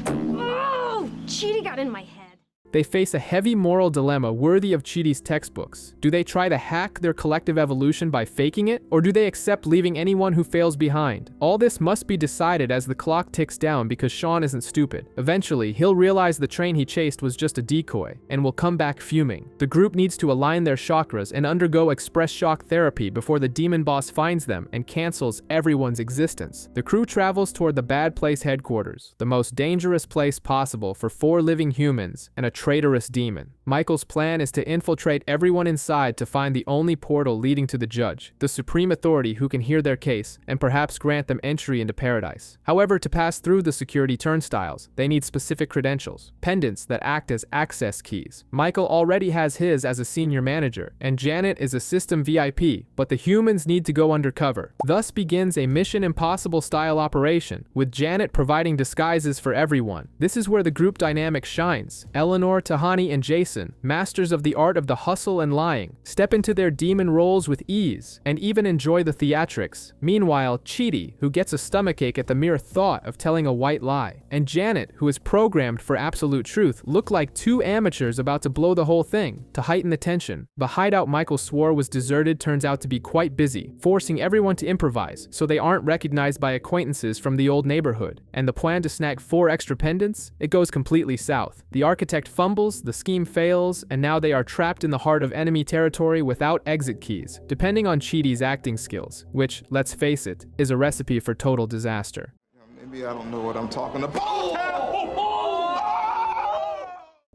Speaker 4: Oh, Chidi got in my head.
Speaker 1: They face a heavy moral dilemma worthy of Chidi's textbooks. Do they try to hack their collective evolution by faking it, or do they accept leaving anyone who fails behind? All this must be decided as the clock ticks down because Sean isn't stupid. Eventually, he'll realize the train he chased was just a decoy, and will come back fuming. The group needs to align their chakras and undergo express shock therapy before the demon boss finds them and cancels everyone's existence. The crew travels toward the Bad Place headquarters, the most dangerous place possible for 4 living humans and a traitorous demon. Michael's plan is to infiltrate everyone inside to find the only portal leading to the judge, the supreme authority who can hear their case and perhaps grant them entry into paradise. However, to pass through the security turnstiles, they need specific credentials, pendants that act as access keys. Michael already has his as a senior manager, and Janet is a system VIP, but the humans need to go undercover. Thus begins a Mission Impossible style operation, with Janet providing disguises for everyone. This is where the group dynamic shines. Eleanor, Tahani, and Jason, masters of the art of the hustle and lying, step into their demon roles with ease, and even enjoy the theatrics. Meanwhile, Chidi, who gets a stomachache at the mere thought of telling a white lie, and Janet, who is programmed for absolute truth, look like 2 amateurs about to blow the whole thing. To heighten the tension, the hideout Michael swore was deserted turns out to be quite busy, forcing everyone to improvise so they aren't recognized by acquaintances from the old neighborhood. And the plan to snag 4 extra pendants? It goes completely south. The architect fumbles, the scheme fails, and now they are trapped in the heart of enemy territory without exit keys, depending on Chidi's acting skills, which, let's face it, is a recipe for total disaster.
Speaker 2: Maybe I don't know what I'm talking about.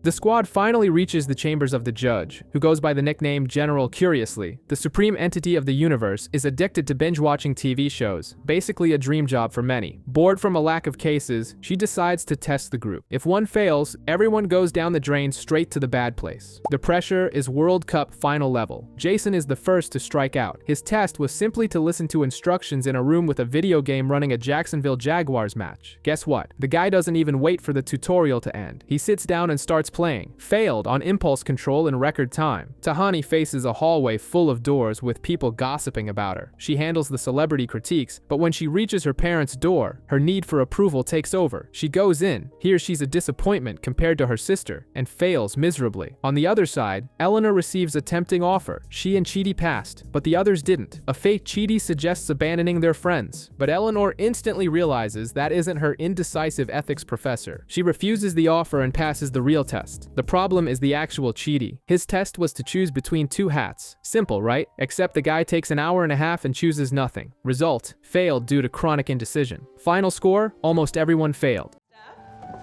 Speaker 1: The squad finally reaches the chambers of the judge, who goes by the nickname General Curiously. The supreme entity of the universe is addicted to binge-watching TV shows, basically a dream job for many. Bored from a lack of cases, she decides to test the group. If one fails, everyone goes down the drain straight to the bad place. The pressure is World Cup final level. Jason is the first to strike out. His test was simply to listen to instructions in a room with a video game running a Jacksonville Jaguars match. Guess what? The guy doesn't even wait for the tutorial to end. He sits down and starts playing. Failed on impulse control in record time. Tahani faces a hallway full of doors with people gossiping about her. She handles the celebrity critiques, but when she reaches her parents' door, her need for approval takes over. She goes in. Here she's a disappointment compared to her sister, and fails miserably. On the other side, Eleanor receives a tempting offer. She and Chidi passed, but the others didn't. A fate Chidi suggests abandoning their friends, but Eleanor instantly realizes that isn't her indecisive ethics professor. She refuses the offer and passes the real test. The problem is the actual Chidi. His test was to choose between 2 hats. Simple, right? Except the guy takes an hour and a half and chooses nothing. Result, failed due to chronic indecision. Final score, almost everyone failed.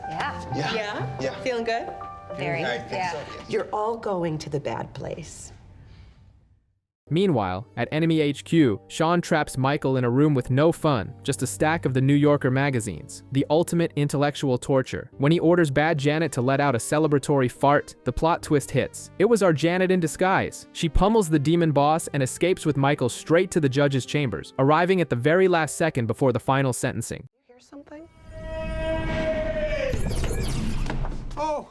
Speaker 9: Yeah? Feeling good?
Speaker 4: Very.
Speaker 12: You're all going to the bad place.
Speaker 1: Meanwhile, at Enemy HQ, Sean traps Michael in a room with no fun, just a stack of the New Yorker magazines. The ultimate intellectual torture. When he orders Bad Janet to let out a celebratory fart, the plot twist hits. It was our Janet in disguise. She pummels the demon boss and escapes with Michael straight to the judge's chambers, arriving at the very last second before the final sentencing.
Speaker 12: Hear something?
Speaker 2: Oh!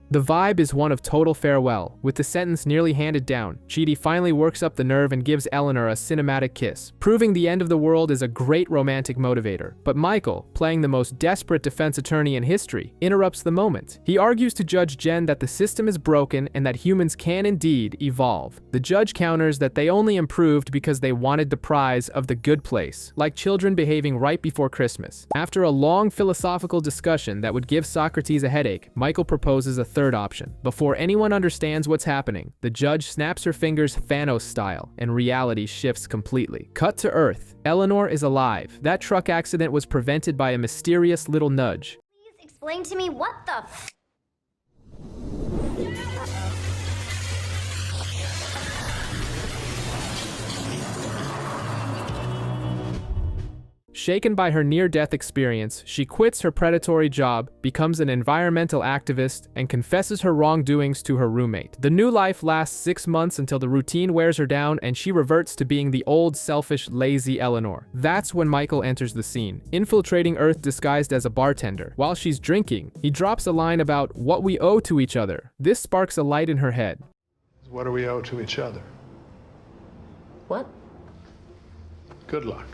Speaker 1: The vibe is one of total farewell. With the sentence nearly handed down, Chidi finally works up the nerve and gives Eleanor a cinematic kiss, proving the end of the world is a great romantic motivator. But Michael, playing the most desperate defense attorney in history, interrupts the moment. He argues to Judge Jen that the system is broken and that humans can indeed evolve. The judge counters that they only improved because they wanted the prize of the good place, like children behaving right before Christmas. After a long philosophical discussion that would give Socrates a headache, Michael proposes a third option. Before anyone understands what's happening, the judge snaps her fingers Thanos style, and reality shifts completely. Cut to Earth. Eleanor is alive. That truck accident was prevented by a mysterious little nudge.
Speaker 4: Please explain to me what the
Speaker 1: Shaken by her near-death experience, she quits her predatory job, becomes an environmental activist, and confesses her wrongdoings to her roommate. The new life lasts 6 months until the routine wears her down and she reverts to being the old, selfish, lazy Eleanor. That's when Michael enters the scene, infiltrating Earth disguised as a bartender. While she's drinking, he drops a line about what we owe to each other. This sparks a light in her head.
Speaker 8: What do we owe to each other?
Speaker 12: What?
Speaker 8: Good luck.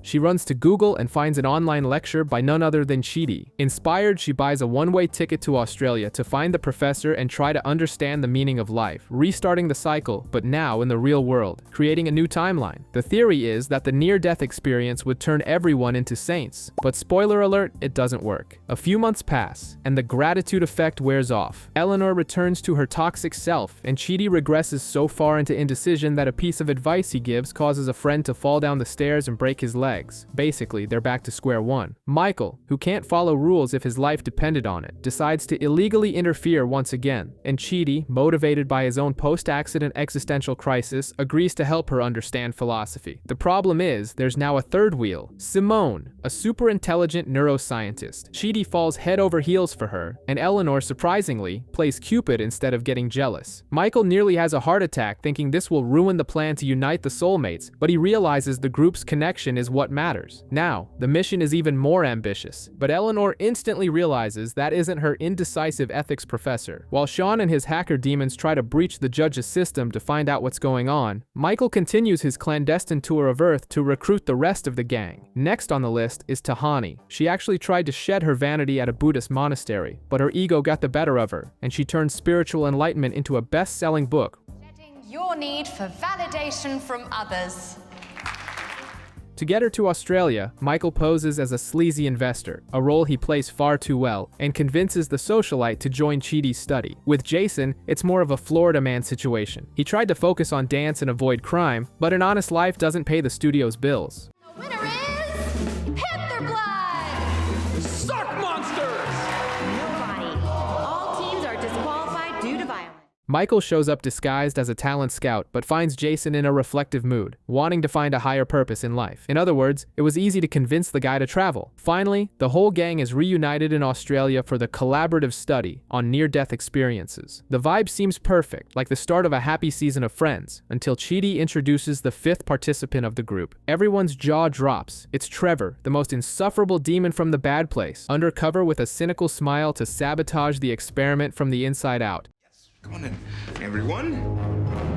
Speaker 1: She runs to Google and finds an online lecture by none other than Chidi. Inspired, she buys a one-way ticket to Australia to find the professor and try to understand the meaning of life, restarting the cycle, but now in the real world, creating a new timeline. The theory is that the near-death experience would turn everyone into saints, but spoiler alert, it doesn't work. A few months pass, and the gratitude effect wears off. Eleanor returns to her toxic self, and Chidi regresses so far into indecision that a piece of advice he gives causes a friend to fall down the stairs and break his legs. Basically, they're back to square one. Michael, who can't follow rules if his life depended on it, decides to illegally interfere once again, and Chidi, motivated by his own post-accident existential crisis, agrees to help her understand philosophy. The problem is, there's now a third wheel, Simone, a super intelligent neuroscientist. Chidi falls head over heels for her, and Eleanor, surprisingly, plays Cupid instead of getting jealous. Michael nearly has a heart attack thinking this will ruin the plan to unite the soulmates, but he realizes the group's connection is what matters. Now, the mission is even more ambitious, but Eleanor instantly realizes that isn't her indecisive ethics professor. While Sean and his hacker demons try to breach the judge's system to find out what's going on, Michael continues his clandestine tour of Earth to recruit the rest of the gang. Next on the list is Tahani. She actually tried to shed her vanity at a Buddhist monastery, but her ego got the better of her, and she turned spiritual enlightenment into a best-selling book.
Speaker 5: Your need for validation from others.
Speaker 1: To get her to Australia, Michael poses as a sleazy investor, a role he plays far too well, and convinces the socialite to join Chidi's study. With Jason, it's more of a Florida man situation. He tried to focus on dance and avoid crime, but an honest life doesn't pay the studio's bills.
Speaker 5: The winner is Panther Blood!
Speaker 11: Sark monsters!
Speaker 4: Nobody. All teams are disqualified due to violence.
Speaker 1: Michael shows up disguised as a talent scout, but finds Jason in a reflective mood, wanting to find a higher purpose in life. In other words, it was easy to convince the guy to travel. Finally, the whole gang is reunited in Australia for the collaborative study on near-death experiences. The vibe seems perfect, like the start of a happy season of Friends, until Chidi introduces the fifth participant of the group. Everyone's jaw drops. It's Trevor, the most insufferable demon from the bad place, undercover with a cynical smile to sabotage the experiment from the inside out.
Speaker 11: Come on in, everyone.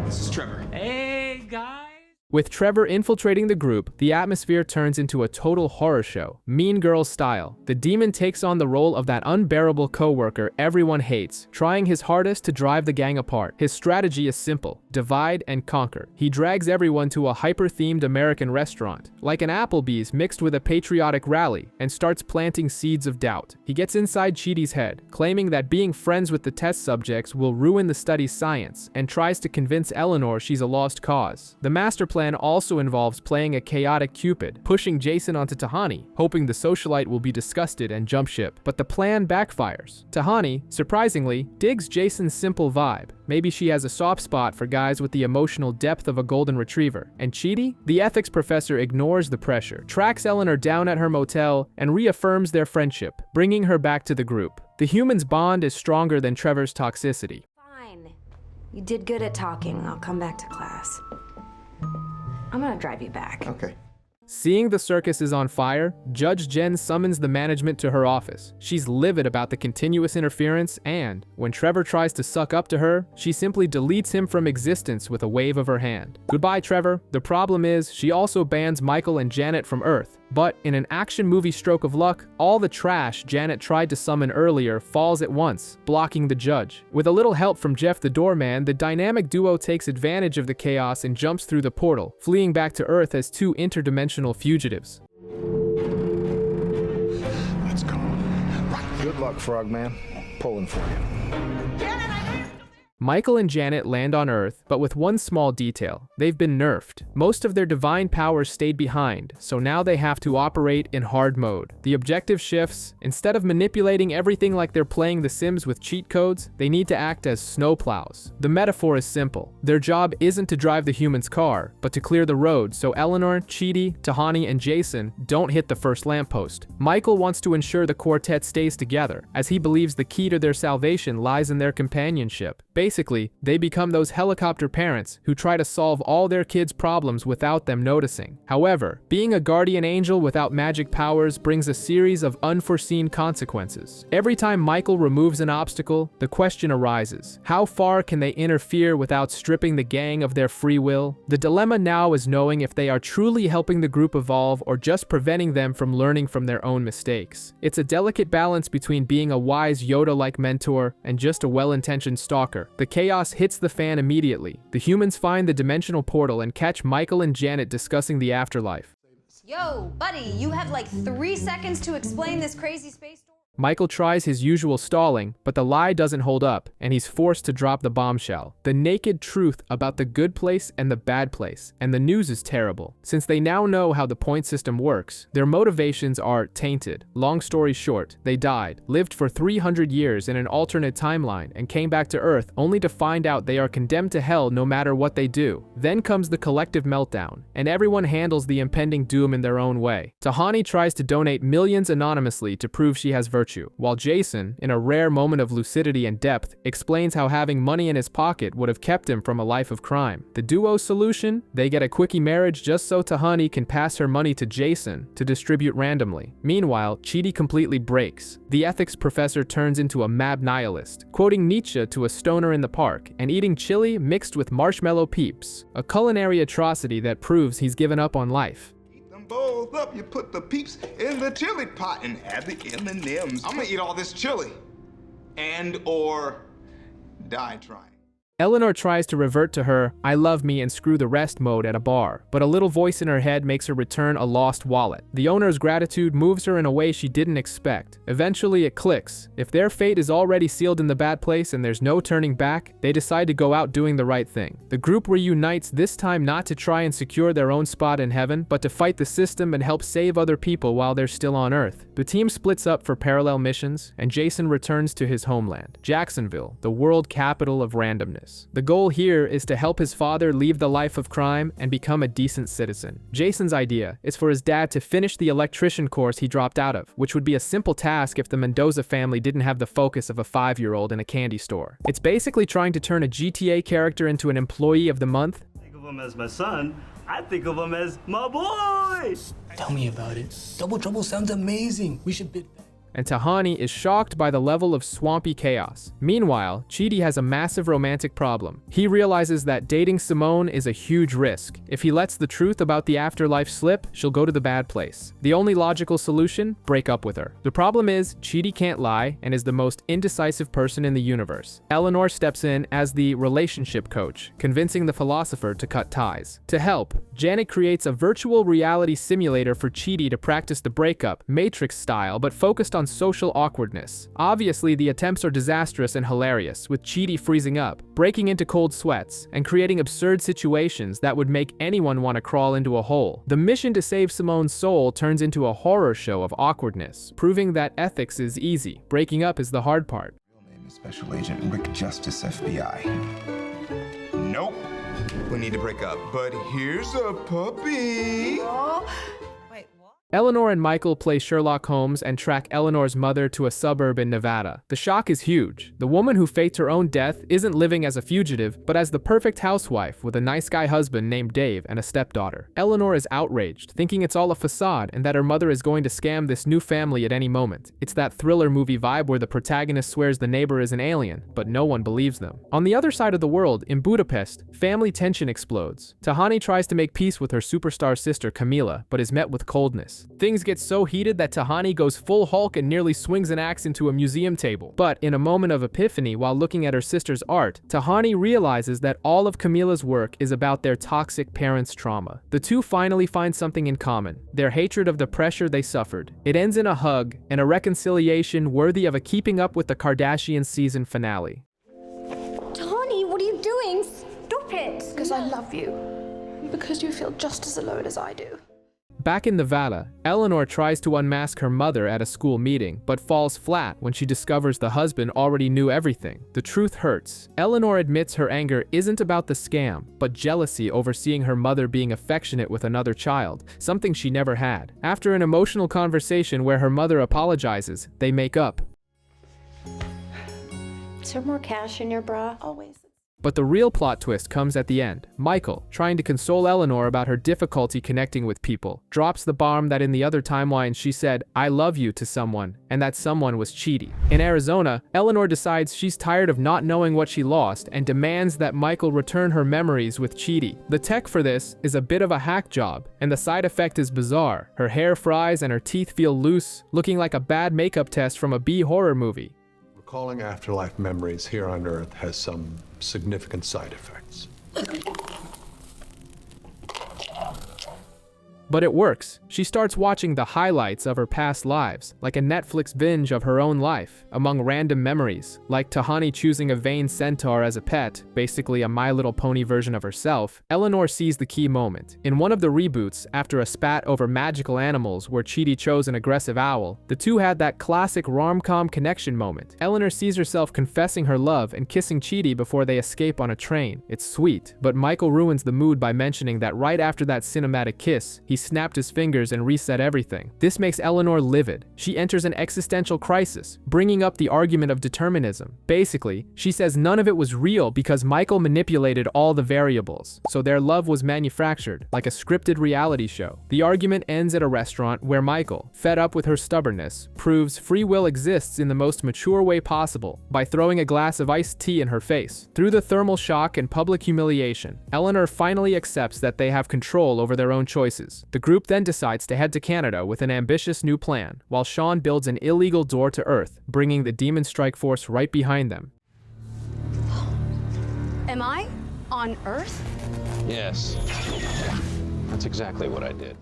Speaker 11: This is Trevor.
Speaker 7: Hey, guys.
Speaker 1: With Trevor infiltrating the group, the atmosphere turns into a total horror show, Mean Girls style. The demon takes on the role of that unbearable coworker everyone hates, trying his hardest to drive the gang apart. His strategy is simple: divide and conquer. He drags everyone to a hyper-themed American restaurant, like an Applebee's mixed with a patriotic rally, and starts planting seeds of doubt. He gets inside Chidi's head, claiming that being friends with the test subjects will ruin the study's science, and tries to convince Eleanor she's a lost cause. The master plan also involves playing a chaotic Cupid, pushing Jason onto Tahani, hoping the socialite will be disgusted and jump ship. But the plan backfires. Tahani, surprisingly, digs Jason's simple vibe. Maybe she has a soft spot for guys with the emotional depth of a golden retriever. And Chidi? The ethics professor ignores the pressure, tracks Eleanor down at her motel, and reaffirms their friendship, bringing her back to the group. The humans' bond is stronger than Trevor's toxicity.
Speaker 4: Fine. You did good at talking. I'll come back to class. I'm gonna drive you back.
Speaker 2: Okay.
Speaker 1: Seeing the circus is on fire, Judge Jen summons the management to her office. She's livid about the continuous interference, and when Trevor tries to suck up to her, she simply deletes him from existence with a wave of her hand. Goodbye, Trevor. The problem is, she also bans Michael and Janet from Earth. But in an action movie stroke of luck, all the trash Janet tried to summon earlier falls at once, blocking the judge. With a little help from Jeff the doorman, the dynamic duo takes advantage of the chaos and jumps through the portal, fleeing back to Earth as two interdimensional fugitives.
Speaker 2: Let's go. Right. Good luck, Frogman. Pulling for you.
Speaker 1: Michael and Janet land on Earth, but with one small detail. They've been nerfed. Most of their divine powers stayed behind, so now they have to operate in hard mode. The objective shifts. Instead of manipulating everything like they're playing The Sims with cheat codes, they need to act as snowplows. The metaphor is simple. Their job isn't to drive the human's car, but to clear the road so Eleanor, Chidi, Tahani, and Jason don't hit the first lamppost. Michael wants to ensure the quartet stays together, as he believes the key to their salvation lies in their companionship. Basically, they become those helicopter parents who try to solve all their kids' problems without them noticing. However, being a guardian angel without magic powers brings a series of unforeseen consequences. Every time Michael removes an obstacle, the question arises: how far can they interfere without stripping the gang of their free will? The dilemma now is knowing if they are truly helping the group evolve or just preventing them from learning from their own mistakes. It's a delicate balance between being a wise Yoda-like mentor and just a well-intentioned stalker. The chaos hits the fan immediately. The humans find the dimensional portal and catch Michael and Janet discussing the afterlife.
Speaker 5: Yo, buddy, you have like 3 seconds to explain this crazy space story.
Speaker 1: Michael tries his usual stalling, but the lie doesn't hold up, and he's forced to drop the bombshell. The naked truth about the good place and the bad place, and the news is terrible. Since they now know how the point system works, their motivations are tainted. Long story short, they died, lived for 300 years in an alternate timeline, and came back to Earth only to find out they are condemned to hell no matter what they do. Then comes the collective meltdown, and everyone handles the impending doom in their own way. Tahani tries to donate millions anonymously to prove she has virtue, while Jason, in a rare moment of lucidity and depth, explains how having money in his pocket would have kept him from a life of crime. The duo's solution? They get a quickie marriage just so Tahani can pass her money to Jason to distribute randomly. Meanwhile, Chidi completely breaks. The ethics professor turns into a mad nihilist, quoting Nietzsche to a stoner in the park, and eating chili mixed with marshmallow peeps, a culinary atrocity that proves he's given up on life.
Speaker 13: Bowls up, you put the peeps in the chili pot and add the M&Ms. I'm gonna eat all this chili and/or die trying.
Speaker 1: Eleanor tries to revert to her "I love me and screw the rest" mode at a bar, but a little voice in her head makes her return a lost wallet. The owner's gratitude moves her in a way she didn't expect. Eventually it clicks. If their fate is already sealed in the bad place and there's no turning back, they decide to go out doing the right thing. The group reunites, this time not to try and secure their own spot in heaven, but to fight the system and help save other people while they're still on Earth. The team splits up for parallel missions, and Jason returns to his homeland, Jacksonville, the world capital of randomness. The goal here is to help his father leave the life of crime and become a decent citizen. Jason's idea is for his dad to finish the electrician course he dropped out of, which would be a simple task if the Mendoza family didn't have the focus of a 5-year-old in a candy store. It's basically trying to turn a GTA character into an employee of the month.
Speaker 14: I think of him as my son. I think of him as my boy.
Speaker 7: Tell me about it. Double Trouble sounds amazing. We should bid.
Speaker 1: And Tahani is shocked by the level of swampy chaos. Meanwhile, Chidi has a massive romantic problem. He realizes that dating Simone is a huge risk. If he lets the truth about the afterlife slip, she'll go to the bad place. The only logical solution? Break up with her. The problem is, Chidi can't lie and is the most indecisive person in the universe. Eleanor steps in as the relationship coach, convincing the philosopher to cut ties. To help, Janet creates a virtual reality simulator for Chidi to practice the breakup, Matrix style, but focused on social awkwardness. Obviously, the attempts are disastrous and hilarious, with Chidi freezing up, breaking into cold sweats, and creating absurd situations that would make anyone want to crawl into a hole. The mission to save Simone's soul turns into a horror show of awkwardness, proving that ethics is easy. Breaking up is the hard part.
Speaker 13: Real name is Special Agent Rick Justice, FBI. Nope. We need to break up, but here's a puppy.
Speaker 9: Oh.
Speaker 1: Eleanor and Michael play Sherlock Holmes and track Eleanor's mother to a suburb in Nevada. The shock is huge. The woman who faked her own death isn't living as a fugitive, but as the perfect housewife with a nice guy husband named Dave and a stepdaughter. Eleanor is outraged, thinking it's all a facade and that her mother is going to scam this new family at any moment. It's that thriller movie vibe where the protagonist swears the neighbor is an alien, but no one believes them. On the other side of the world, in Budapest, family tension explodes. Tahani tries to make peace with her superstar sister Camila, but is met with coldness. Things get so heated that Tahani goes full Hulk and nearly swings an axe into a museum table. But in a moment of epiphany while looking at her sister's art, Tahani realizes that all of Camila's work is about their toxic parents' trauma. The two finally find something in common, their hatred of the pressure they suffered. It ends in a hug and a reconciliation worthy of a Keeping Up with the Kardashians season finale.
Speaker 5: Tahani, what are you doing? Stop it!
Speaker 15: Because I love you. Because you feel just as alone as I do.
Speaker 1: Back in Nevada, Eleanor tries to unmask her mother at a school meeting, but falls flat when she discovers the husband already knew everything. The truth hurts. Eleanor admits her anger isn't about the scam, but jealousy over seeing her mother being affectionate with another child, something she never had. After an emotional conversation where her mother apologizes, they make up.
Speaker 12: Is there more cash in your bra? Always.
Speaker 1: But the real plot twist comes at the end. Michael, trying to console Eleanor about her difficulty connecting with people, drops the bomb that in the other timeline she said, "I love you" to someone, and that someone was Chidi. In Arizona, Eleanor decides she's tired of not knowing what she lost and demands that Michael return her memories with Chidi. The tech for this is a bit of a hack job, and the side effect is bizarre. Her hair fries and her teeth feel loose, looking like a bad makeup test from a B horror movie.
Speaker 8: Recalling afterlife memories here on Earth has some significant side effects.
Speaker 1: But it works. She starts watching the highlights of her past lives, like a Netflix binge of her own life, among random memories, like Tahani choosing a vain centaur as a pet, basically a My Little Pony version of herself. Eleanor sees the key moment. In one of the reboots, after a spat over magical animals where Chidi chose an aggressive owl, the two had that classic rom-com connection moment. Eleanor sees herself confessing her love and kissing Chidi before they escape on a train. It's sweet, but Michael ruins the mood by mentioning that right after that cinematic kiss, he snapped his fingers and reset everything. This makes Eleanor livid. She enters an existential crisis, bringing up the argument of determinism. Basically, she says none of it was real because Michael manipulated all the variables, so their love was manufactured, like a scripted reality show. The argument ends at a restaurant where Michael, fed up with her stubbornness, proves free will exists in the most mature way possible by throwing a glass of iced tea in her face. Through the thermal shock and public humiliation, Eleanor finally accepts that they have control over their own choices. The group then decides to head to Canada with an ambitious new plan, while Sean builds an illegal door to Earth, bringing the Demon Strike Force right behind them.
Speaker 5: Am I on Earth?
Speaker 16: Yes. That's exactly what I did.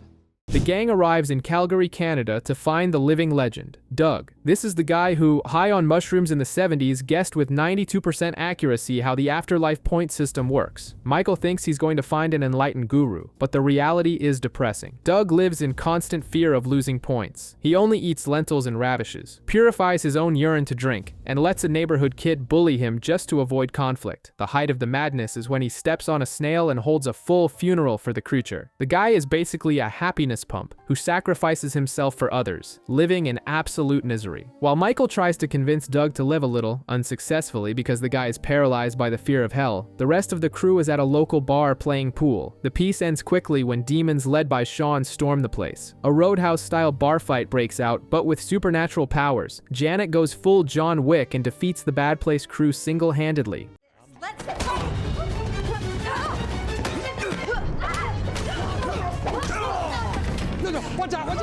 Speaker 1: The gang arrives in Calgary, Canada to find the living legend, Doug. This is the guy who, high on mushrooms in the 70s, guessed with 92% accuracy how the afterlife point system works. Michael thinks he's going to find an enlightened guru, but the reality is depressing. Doug lives in constant fear of losing points. He only eats lentils and radishes, purifies his own urine to drink, and lets a neighborhood kid bully him just to avoid conflict. The height of the madness is when he steps on a snail and holds a full funeral for the creature. The guy is basically a happiness pump who sacrifices himself for others, living in absolute misery. While Michael tries to convince Doug to live a little, unsuccessfully because the guy is paralyzed by the fear of hell, the rest of the crew is at a local bar playing pool. The piece ends quickly when demons led by Sean storm the place. A Roadhouse-style bar fight breaks out, but with supernatural powers. Janet goes full John Wick and defeats the Bad Place crew single-handedly.
Speaker 11: Watch out!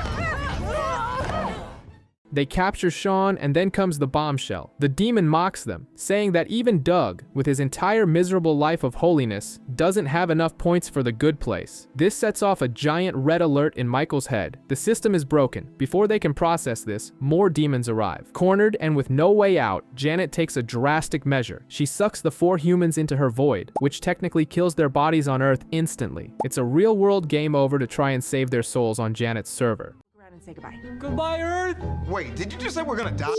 Speaker 1: They capture Sean, and then comes the bombshell. The demon mocks them, saying that even Doug, with his entire miserable life of holiness, doesn't have enough points for the good place. This sets off a giant red alert in Michael's head. The system is broken. Before they can process this, more demons arrive. Cornered and with no way out, Janet takes a drastic measure. She sucks the 4 humans into her void, which technically kills their bodies on Earth instantly. It's a real-world game over to try and save their souls on Janet's server.
Speaker 9: Say goodbye.
Speaker 11: Goodbye, Earth!
Speaker 13: Wait, did you just say we're gonna die?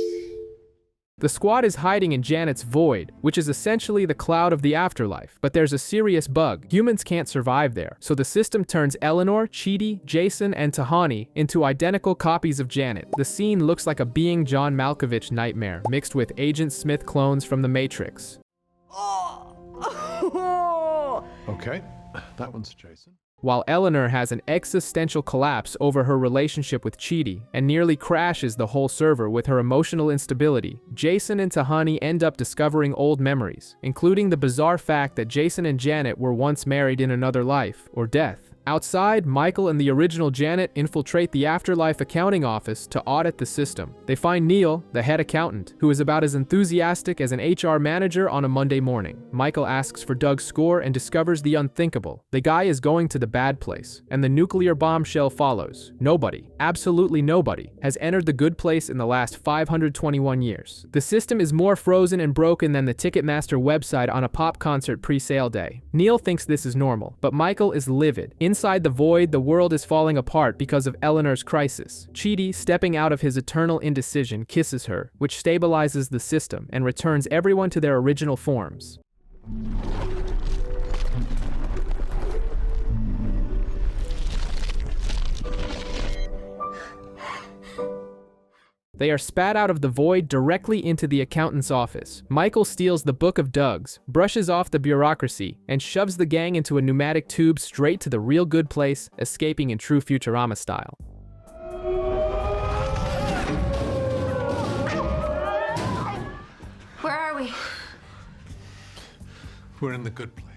Speaker 1: The squad is hiding in Janet's void, which is essentially the cloud of the afterlife. But there's a serious bug. Humans can't survive there. So the system turns Eleanor, Chidi, Jason, and Tahani into identical copies of Janet. The scene looks like a Being John Malkovich nightmare, mixed with Agent Smith clones from The Matrix.
Speaker 8: Okay, that one's Jason.
Speaker 1: While Eleanor has an existential collapse over her relationship with Chidi and nearly crashes the whole server with her emotional instability, Jason and Tahani end up discovering old memories, including the bizarre fact that Jason and Janet were once married in another life or death. Outside, Michael and the original Janet infiltrate the Afterlife accounting office to audit the system. They find Neil, the head accountant, who is about as enthusiastic as an HR manager on a Monday morning. Michael asks for Doug's score and discovers the unthinkable. The guy is going to the bad place, and the nuclear bombshell follows. Nobody, absolutely nobody, has entered the good place in the last 521 years. The system is more frozen and broken than the Ticketmaster website on a pop concert pre-sale day. Neil thinks this is normal, but Michael is livid. Inside the void, the world is falling apart because of Eleanor's crisis. Chidi, stepping out of his eternal indecision, kisses her, which stabilizes the system and returns everyone to their original forms. They are spat out of the void directly into the accountant's office. Michael steals the Book of Dougs, brushes off the bureaucracy, and shoves the gang into a pneumatic tube straight to the real good place, escaping in true Futurama style.
Speaker 4: Where are we?
Speaker 8: We're in the good place.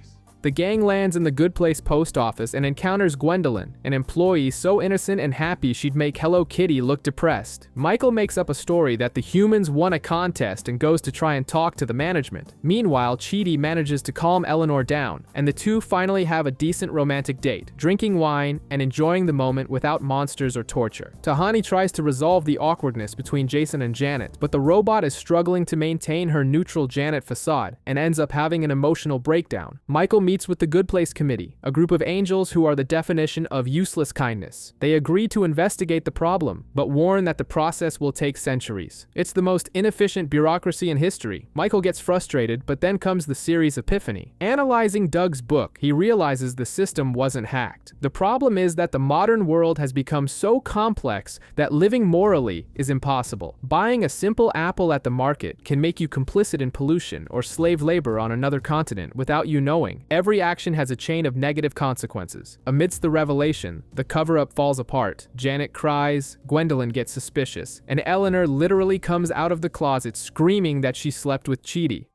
Speaker 1: The gang lands in the Good Place post office and encounters Gwendolyn, an employee so innocent and happy she'd make Hello Kitty look depressed. Michael makes up a story that the humans won a contest and goes to try and talk to the management. Meanwhile, Chidi manages to calm Eleanor down, and the two finally have a decent romantic date, drinking wine and enjoying the moment without monsters or torture. Tahani tries to resolve the awkwardness between Jason and Janet, but the robot is struggling to maintain her neutral Janet facade and ends up having an emotional breakdown. Michael meets with the Good Place Committee, a group of angels who are the definition of useless kindness. They agree to investigate the problem, but warn that the process will take centuries. It's the most inefficient bureaucracy in history. Michael gets frustrated, but then comes the series epiphany. Analyzing Doug's book, he realizes the system wasn't hacked. The problem is that the modern world has become so complex that living morally is impossible. Buying a simple apple at the market can make you complicit in pollution or slave labor on another continent without you knowing. Every action has a chain of negative consequences. Amidst the revelation, the cover-up falls apart. Janet cries, Gwendolyn gets suspicious, and Eleanor literally comes out of the closet screaming that she slept with Chidi.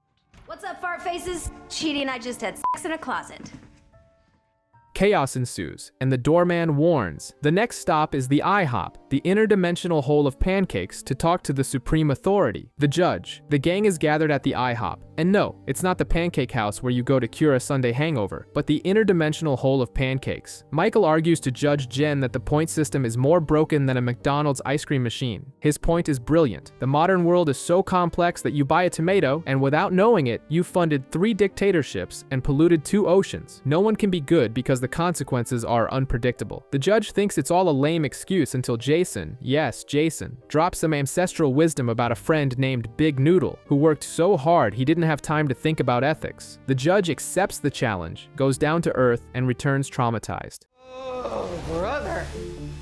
Speaker 4: What's up, fart faces? Chidi and I just had sex in a closet.
Speaker 1: Chaos ensues, and the doorman warns. The next stop is the IHOP, the interdimensional hole of pancakes, to talk to the supreme authority, the judge. The gang is gathered at the IHOP, and no, it's not the pancake house where you go to cure a Sunday hangover, but the interdimensional hole of pancakes. Michael argues to Judge Jen that the point system is more broken than a McDonald's ice cream machine. His point is brilliant. The modern world is so complex that you buy a tomato, and without knowing it, you've funded 3 dictatorships and polluted 2 oceans. No one can be good because the consequences are unpredictable. The judge thinks it's all a lame excuse until Jason, yes, Jason, drops some ancestral wisdom about a friend named Big Noodle, who worked so hard he didn't have time to think about ethics. The judge accepts the challenge, goes down to earth, and returns traumatized.
Speaker 17: Oh, brother,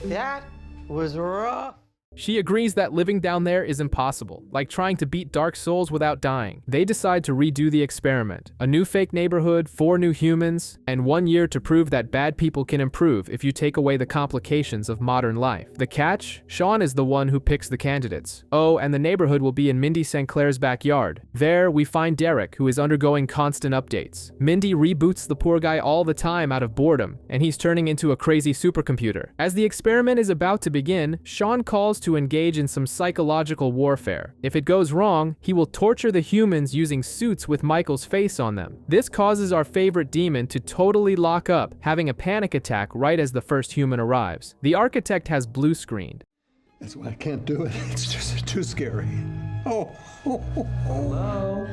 Speaker 17: that was rough.
Speaker 1: She agrees that living down there is impossible, like trying to beat Dark Souls without dying. They decide to redo the experiment. A new fake neighborhood, 4 new humans, and 1 year to prove that bad people can improve if you take away the complications of modern life. The catch? Sean is the one who picks the candidates. Oh, and the neighborhood will be in Mindy St. Clair's backyard. There, we find Derek, who is undergoing constant updates. Mindy reboots the poor guy all the time out of boredom, and he's turning into a crazy supercomputer. As the experiment is about to begin, Sean calls to engage in some psychological warfare. If it goes wrong, he will torture the humans using suits with Michael's face on them. This causes our favorite demon to totally lock up, having a panic attack right as the first human arrives. The architect has blue screened.
Speaker 8: That's why I can't do it. It's just too scary. Oh.
Speaker 1: Hello?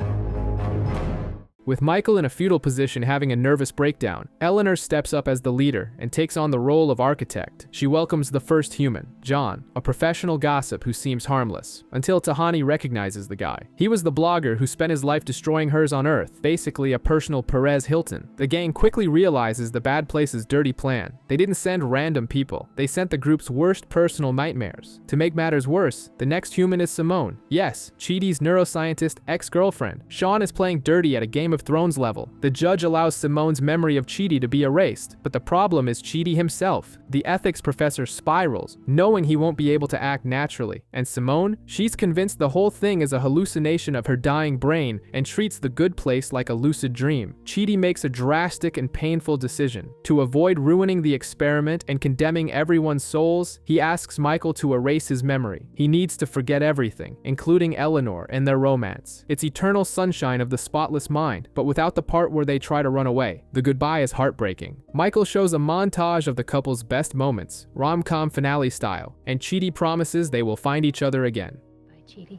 Speaker 1: With Michael in a fetal position having a nervous breakdown, Eleanor steps up as the leader and takes on the role of architect. She welcomes the first human, John, a professional gossip who seems harmless, until Tahani recognizes the guy. He was the blogger who spent his life destroying hers on Earth, basically a personal Perez Hilton. The gang quickly realizes the bad place's dirty plan. They didn't send random people, they sent the group's worst personal nightmares. To make matters worse, the next human is Simone. Yes, Chidi's neuroscientist ex-girlfriend. Sean is playing dirty at a Game of Thrones level. The judge allows Simone's memory of Chidi to be erased, but the problem is Chidi himself. The ethics professor spirals, knowing he won't be able to act naturally. And Simone? She's convinced the whole thing is a hallucination of her dying brain and treats the good place like a lucid dream. Chidi makes a drastic and painful decision. To avoid ruining the experiment and condemning everyone's souls, he asks Michael to erase his memory. He needs to forget everything, including Eleanor and their romance. It's eternal sunshine of the spotless mind, but without the part where they try to run away. The goodbye is heartbreaking. Michael shows a montage of the couple's best moments, rom-com finale style, and Chidi promises they will find each other again.
Speaker 18: Bye, Chidi.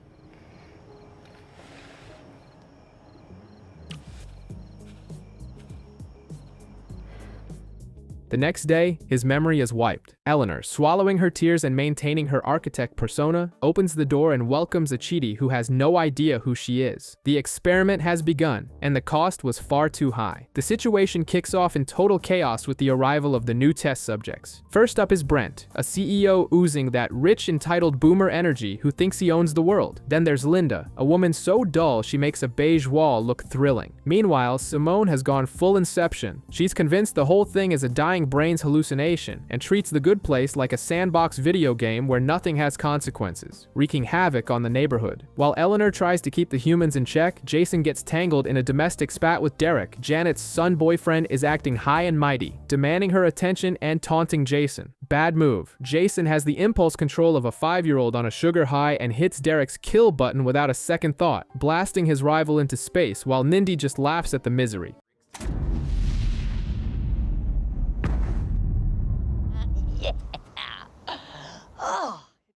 Speaker 1: The next day, his memory is wiped. Eleanor, swallowing her tears and maintaining her architect persona, opens the door and welcomes a Chidi who has no idea who she is. The experiment has begun, and the cost was far too high. The situation kicks off in total chaos with the arrival of the new test subjects. First up is Brent, a CEO oozing that rich, entitled boomer energy who thinks he owns the world. Then there's Linda, a woman so dull she makes a beige wall look thrilling. Meanwhile, Simone has gone full Inception. She's convinced the whole thing is a dying brain's hallucination and treats the good place like a sandbox video game where nothing has consequences, wreaking havoc on the neighborhood. While Eleanor tries to keep the humans in check, Jason gets tangled in a domestic spat with Derek. Janet's son boyfriend is acting high and mighty, demanding her attention and taunting Jason. Bad move. Jason has the impulse control of a 5-year-old on a sugar high and hits Derek's kill button without a second thought, blasting his rival into space while Nindy just laughs at the misery.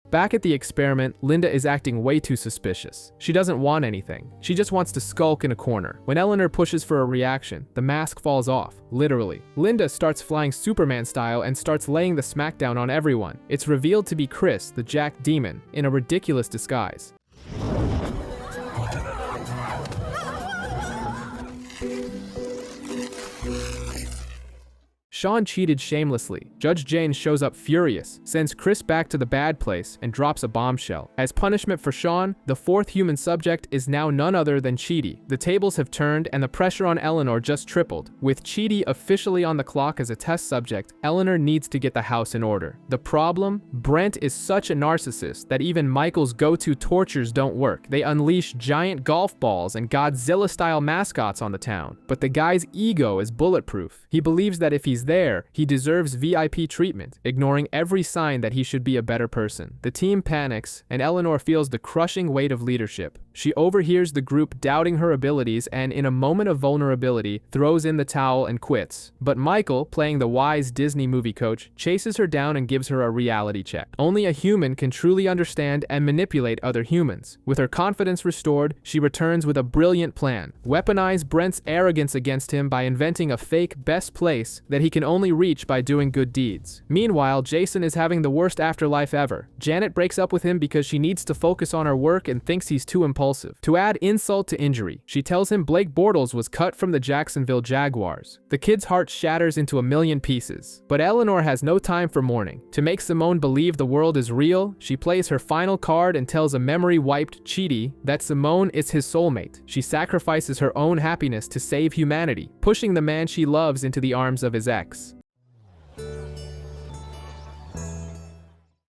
Speaker 1: Back at the experiment, Linda is acting way too suspicious. She doesn't want anything. She just wants to skulk in a corner. When Eleanor pushes for a reaction, the mask falls off, literally. Linda starts flying Superman style and starts laying the smackdown on everyone. It's revealed to be Chris, the Jack Demon, in a ridiculous disguise. Sean cheated shamelessly. Judge Jane shows up furious, sends Chris back to the bad place, and drops a bombshell. As punishment for Sean, the fourth human subject is now none other than Chidi. The tables have turned and the pressure on Eleanor just tripled. With Chidi officially on the clock as a test subject, Eleanor needs to get the house in order. The problem? Brent is such a narcissist that even Michael's go-to tortures don't work. They unleash giant golf balls and Godzilla-style mascots on the town. But the guy's ego is bulletproof. He believes that if he's there, he deserves VIP treatment, ignoring every sign that he should be a better person. The team panics, and Eleanor feels the crushing weight of leadership. She overhears the group doubting her abilities and, in a moment of vulnerability, throws in the towel and quits. But Michael, playing the wise Disney movie coach, chases her down and gives her a reality check. Only a human can truly understand and manipulate other humans. With her confidence restored, she returns with a brilliant plan. Weaponize Brent's arrogance against him by inventing a fake best place that he can only reach by doing good deeds. Meanwhile, Jason is having the worst afterlife ever. Janet breaks up with him because she needs to focus on her work and thinks he's too impulsive. To add insult to injury, she tells him Blake Bortles was cut from the Jacksonville Jaguars. The kid's heart shatters into a million pieces. But Eleanor has no time for mourning. To make Simone believe the world is real, she plays her final card and tells a memory-wiped Chidi that Simone is his soulmate. She sacrifices her own happiness to save humanity, pushing the man she loves into the arms of his ex.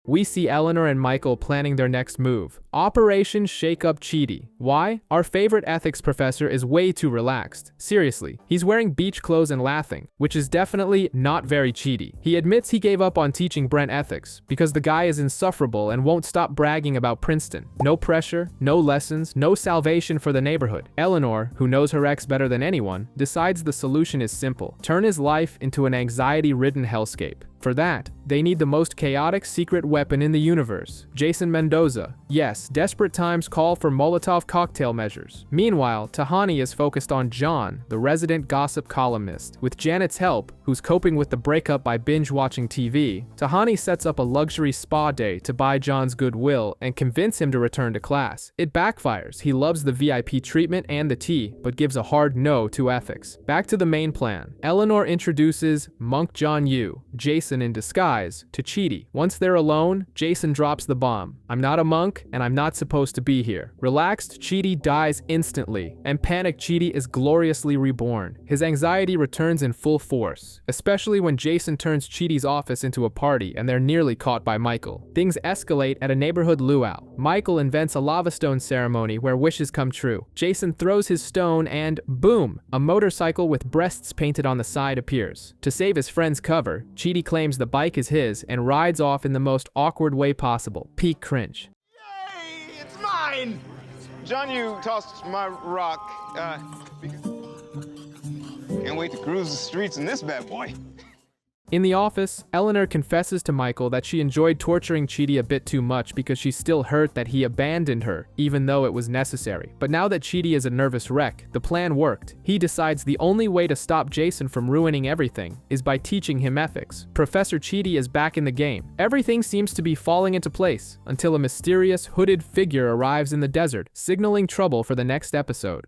Speaker 1: We see Eleanor and Michael planning their next move. Operation Shake Up Chidi. Why? Our favorite ethics professor is way too relaxed. Seriously, he's wearing beach clothes and laughing, which is definitely not very Chidi. He admits he gave up on teaching Brent ethics because the guy is insufferable and won't stop bragging about Princeton. No pressure, no lessons, no salvation for the neighborhood. Eleanor, who knows her ex better than anyone, decides the solution is simple. Turn his life into an anxiety-ridden hellscape. For that, they need the most chaotic secret weapon in the universe, Jason Mendoza. Yes, desperate times call for Molotov cocktail measures. Meanwhile, Tahani is focused on John, the resident gossip columnist. With Janet's help, who's coping with the breakup by binge-watching TV, Tahani sets up a luxury spa day to buy John's goodwill and convince him to return to class. It backfires. He loves the VIP treatment and the tea, but gives a hard no to ethics. Back to the main plan. Eleanor introduces Monk John Yu, Jason in disguise, to Chidi. Once they're alone, Jason drops the bomb. I'm not a monk, and I'm not supposed to be here. Relaxed, Chidi dies instantly, and panicked Chidi is gloriously reborn. His anxiety returns in full force, especially when Jason turns Chidi's office into a party and they're nearly caught by Michael. Things escalate at a neighborhood luau. Michael invents a lava stone ceremony where wishes come true. Jason throws his stone and, boom, a motorcycle with breasts painted on the side appears. To save his friend's cover, Chidi claims the bike is his and rides off in the most awkward way possible. Peak cringe.
Speaker 13: Yay! It's mine! John, you tossed my rock. Can't wait to cruise the streets in this bad boy.
Speaker 1: In the office, Eleanor confesses to Michael that she enjoyed torturing Chidi a bit too much because she's still hurt that he abandoned her, even though it was necessary. But now that Chidi is a nervous wreck, the plan worked. He decides the only way to stop Jason from ruining everything is by teaching him ethics. Professor Chidi is back in the game. Everything seems to be falling into place until a mysterious hooded figure arrives in the desert, signaling trouble for the next episode.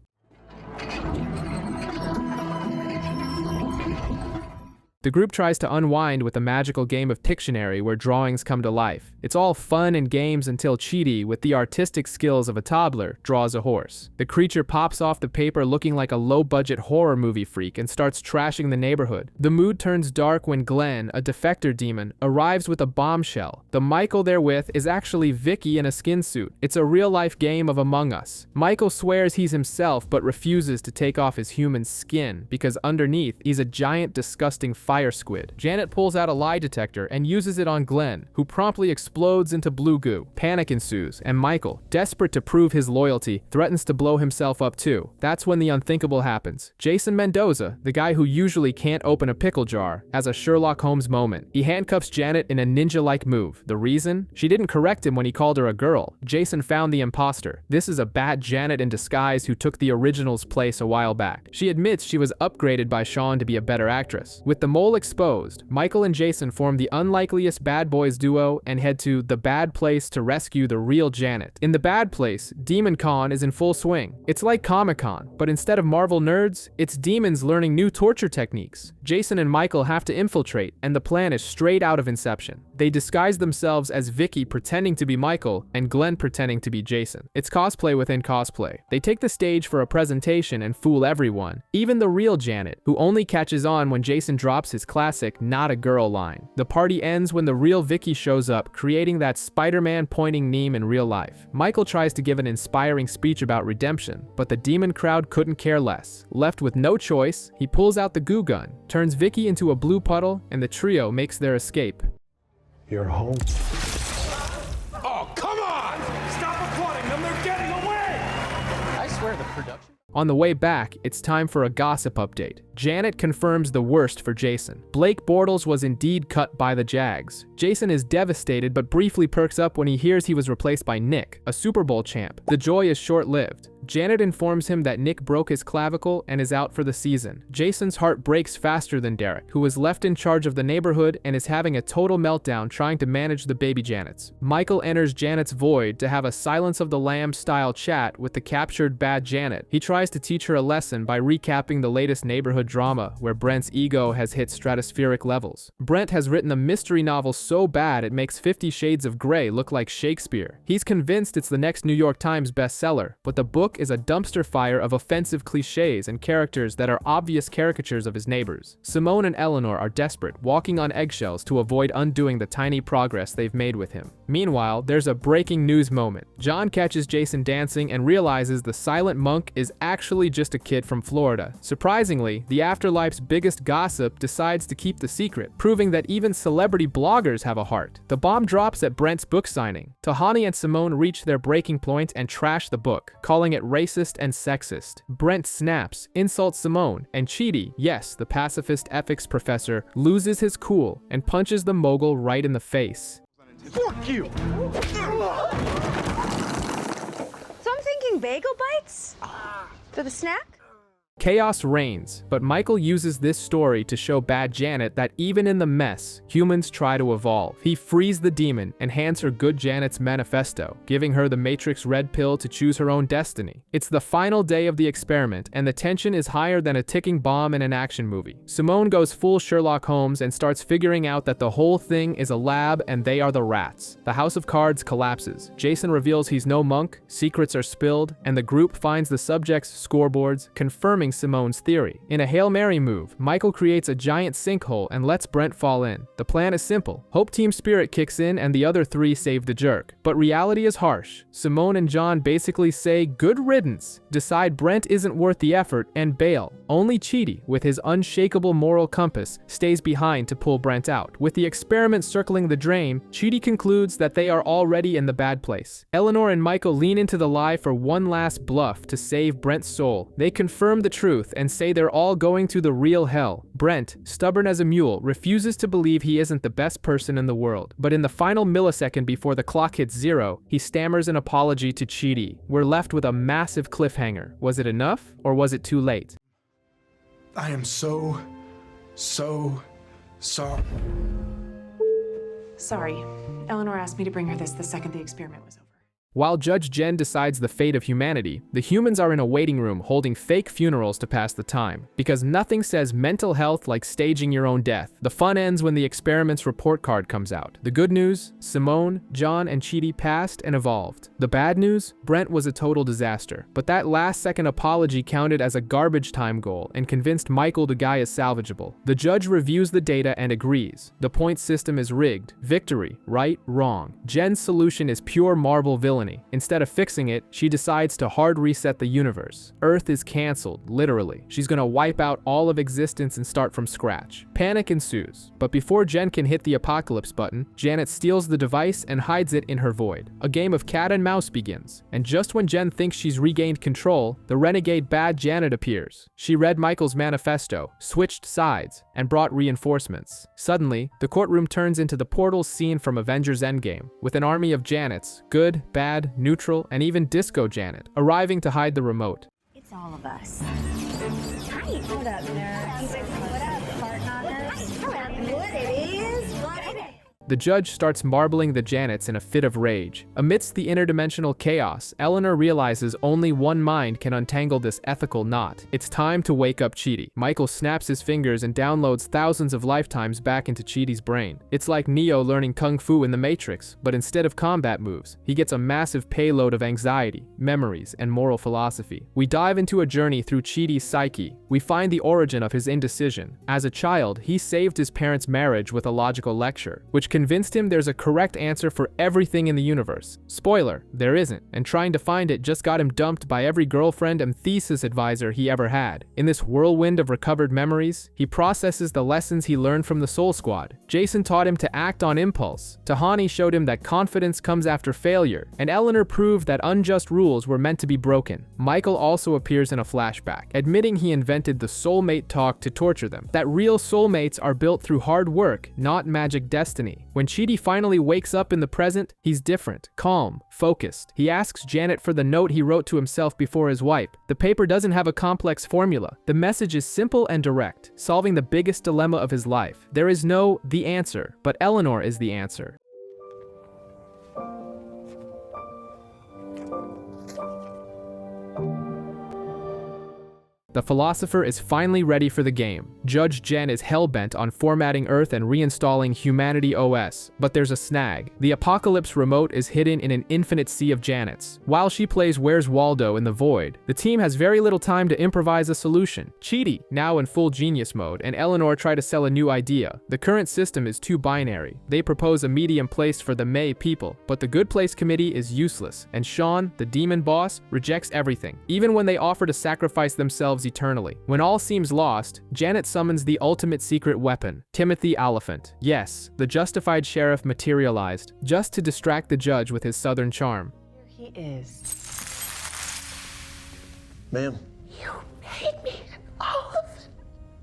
Speaker 1: The group tries to unwind with a magical game of Pictionary where drawings come to life. It's all fun and games until Chidi, with the artistic skills of a toddler, draws a horse. The creature pops off the paper looking like a low-budget horror movie freak and starts trashing the neighborhood. The mood turns dark when Glenn, a defector demon, arrives with a bombshell. The Michael they're with is actually Vicky in a skin suit. It's a real-life game of Among Us. Michael swears he's himself but refuses to take off his human skin because underneath he's a giant, disgusting fire squid. Janet pulls out a lie detector and uses it on Glenn, who promptly explodes into blue goo. Panic ensues, and Michael, desperate to prove his loyalty, threatens to blow himself up too. That's when the unthinkable happens. Jason Mendoza, the guy who usually can't open a pickle jar, has a Sherlock Holmes moment. He handcuffs Janet in a ninja-like move. The reason? She didn't correct him when he called her a girl. Jason found the imposter. This is a bad Janet in disguise who took the original's place a while back. She admits she was upgraded by Sean to be a better actress. With the mole exposed, Michael and Jason form the unlikeliest bad boys duo and head to the bad place to rescue the real Janet. In the bad place, Demon Con is in full swing. It's like Comic-Con, but instead of Marvel nerds, it's demons learning new torture techniques. Jason and Michael have to infiltrate, and the plan is straight out of Inception. They disguise themselves as Vicky pretending to be Michael and Glenn pretending to be Jason. It's cosplay within cosplay. They take the stage for a presentation and fool everyone, even the real Janet, who only catches on when Jason drops his classic "not a girl" line. The party ends when the real Vicky shows up, creating that Spider-Man pointing meme in real life. Michael tries to give an inspiring speech about redemption, but the demon crowd couldn't care less. Left with no choice, he pulls out the goo gun, turns Vicky into a blue puddle, and the trio makes their escape.
Speaker 8: You're home.
Speaker 11: Oh, come on! Stop applauding them, they're getting away!
Speaker 3: I swear the production...
Speaker 1: On the way back, it's time for a gossip update. Janet confirms the worst for Jason. Blake Bortles was indeed cut by the Jags. Jason is devastated but briefly perks up when he hears he was replaced by Nick, a Super Bowl champ. The joy is short-lived. Janet informs him that Nick broke his clavicle and is out for the season. Jason's heart breaks faster than Derek, who is left in charge of the neighborhood and is having a total meltdown trying to manage the baby Janets. Michael enters Janet's void to have a Silence of the Lambs style chat with the captured bad Janet. He tries to teach her a lesson by recapping the latest neighborhood drama where Brent's ego has hit stratospheric levels. Brent has written a mystery novel so bad it makes 50 Shades of Grey look like Shakespeare. He's convinced it's the next New York Times bestseller, but the book is a dumpster fire of offensive cliches and characters that are obvious caricatures of his neighbors. Simone and Eleanor are desperate, walking on eggshells to avoid undoing the tiny progress they've made with him. Meanwhile, there's a breaking news moment. John catches Jason dancing and realizes the silent monk is actually just a kid from Florida. Surprisingly, the afterlife's biggest gossip decides to keep the secret, proving that even celebrity bloggers have a heart. The bomb drops at Brent's book signing. Tahani and Simone reach their breaking point and trash the book, calling it racist and sexist. Brent snaps, insults Simone, and Chidi, yes, the pacifist ethics professor, loses his cool and punches the mogul right in the face.
Speaker 17: Fuck you!
Speaker 5: So I'm thinking bagel bites? For the snack?
Speaker 1: Chaos reigns, but Michael uses this story to show bad Janet that even in the mess, humans try to evolve. He frees the demon and hands her good Janet's manifesto, giving her the Matrix red pill to choose her own destiny. It's the final day of the experiment, and the tension is higher than a ticking bomb in an action movie. Simone goes full Sherlock Holmes and starts figuring out that the whole thing is a lab and they are the rats. The House of Cards collapses. Jason reveals he's no monk, secrets are spilled, and the group finds the subject's scoreboards, confirming Simone's theory. In a Hail Mary move, Michael creates a giant sinkhole and lets Brent fall in. The plan is simple. Hope Team Spirit kicks in and the other three save the jerk. But reality is harsh. Simone and John basically say good riddance, decide Brent isn't worth the effort, and bail. Only Chidi, with his unshakable moral compass, stays behind to pull Brent out. With the experiment circling the drain, Chidi concludes that they are already in the bad place. Eleanor and Michael lean into the lie for one last bluff to save Brent's soul. They confirm the truth and say they're all going to the real hell. Brent, stubborn as a mule, refuses to believe he isn't the best person in the world. But in the final millisecond before the clock hits 0, he stammers an apology to Chidi. We're left with a massive cliffhanger. Was it enough, or was it too late?
Speaker 2: I am so sorry.
Speaker 9: Sorry. Eleanor asked me to bring her this the second the experiment was over.
Speaker 1: While Judge Jen decides the fate of humanity, the humans are in a waiting room holding fake funerals to pass the time. Because nothing says mental health like staging your own death. The fun ends when the experiment's report card comes out. The good news? Simone, John, and Chidi passed and evolved. The bad news? Brent was a total disaster. But that last-second apology counted as a garbage time goal and convinced Michael the guy is salvageable. The judge reviews the data and agrees. The point system is rigged. Victory. Right, wrong. Jen's solution is pure marble villainy. Instead of fixing it, she decides to hard reset the universe. Earth is cancelled, literally. She's gonna wipe out all of existence and start from scratch. Panic ensues, but before Jen can hit the apocalypse button, Janet steals the device and hides it in her void. A game of cat and mouse begins, and just when Jen thinks she's regained control, the renegade bad Janet appears. She read Michael's manifesto, switched sides, and brought reinforcements. Suddenly, the courtroom turns into the Portal scene from Avengers Endgame, with an army of Janets, good, bad, neutral, and even Disco Janet, arriving to hide the remote.
Speaker 18: It's all of us. Hi, what up, nerds? What up, partners? What it is? What it is?
Speaker 1: The judge starts marbling the Janets in a fit of rage. Amidst the interdimensional chaos, Eleanor realizes only one mind can untangle this ethical knot. It's time to wake up Chidi. Michael snaps his fingers and downloads thousands of lifetimes back into Chidi's brain. It's like Neo learning Kung Fu in the Matrix, but instead of combat moves, he gets a massive payload of anxiety, memories, and moral philosophy. We dive into a journey through Chidi's psyche. We find the origin of his indecision. As a child, he saved his parents' marriage with a logical lecture, which convinced him there's a correct answer for everything in the universe. Spoiler, there isn't, and trying to find it just got him dumped by every girlfriend and thesis advisor he ever had. In this whirlwind of recovered memories, he processes the lessons he learned from the Soul Squad. Jason taught him to act on impulse. Tahani showed him that confidence comes after failure, and Eleanor proved that unjust rules were meant to be broken. Michael also appears in a flashback, admitting he invented the soulmate talk to torture them. That real soulmates are built through hard work, not magic destiny. When Chidi finally wakes up in the present, he's different, calm, focused. He asks Janet for the note he wrote to himself before his wipe. The paper doesn't have a complex formula. The message is simple and direct, solving the biggest dilemma of his life. There is no the answer, but Eleanor is the answer. The philosopher is finally ready for the game. Judge Jen is hell-bent on formatting Earth and reinstalling Humanity OS, but there's a snag. The Apocalypse remote is hidden in an infinite sea of Janets. While she plays Where's Waldo in the void, the team has very little time to improvise a solution. Chidi, now in full genius mode, and Eleanor try to sell a new idea. The current system is too binary. They propose a medium place for the May people, but the Good Place Committee is useless, and Sean, the demon boss, rejects everything, even when they offer to sacrifice themselves eternally. When all seems lost, Janet summons the ultimate secret weapon, Timothy Oliphant. Yes, the justified sheriff materialized, just to distract the judge with his southern charm.
Speaker 17: Here he is.
Speaker 19: Ma'am,
Speaker 18: You hate me, Olive.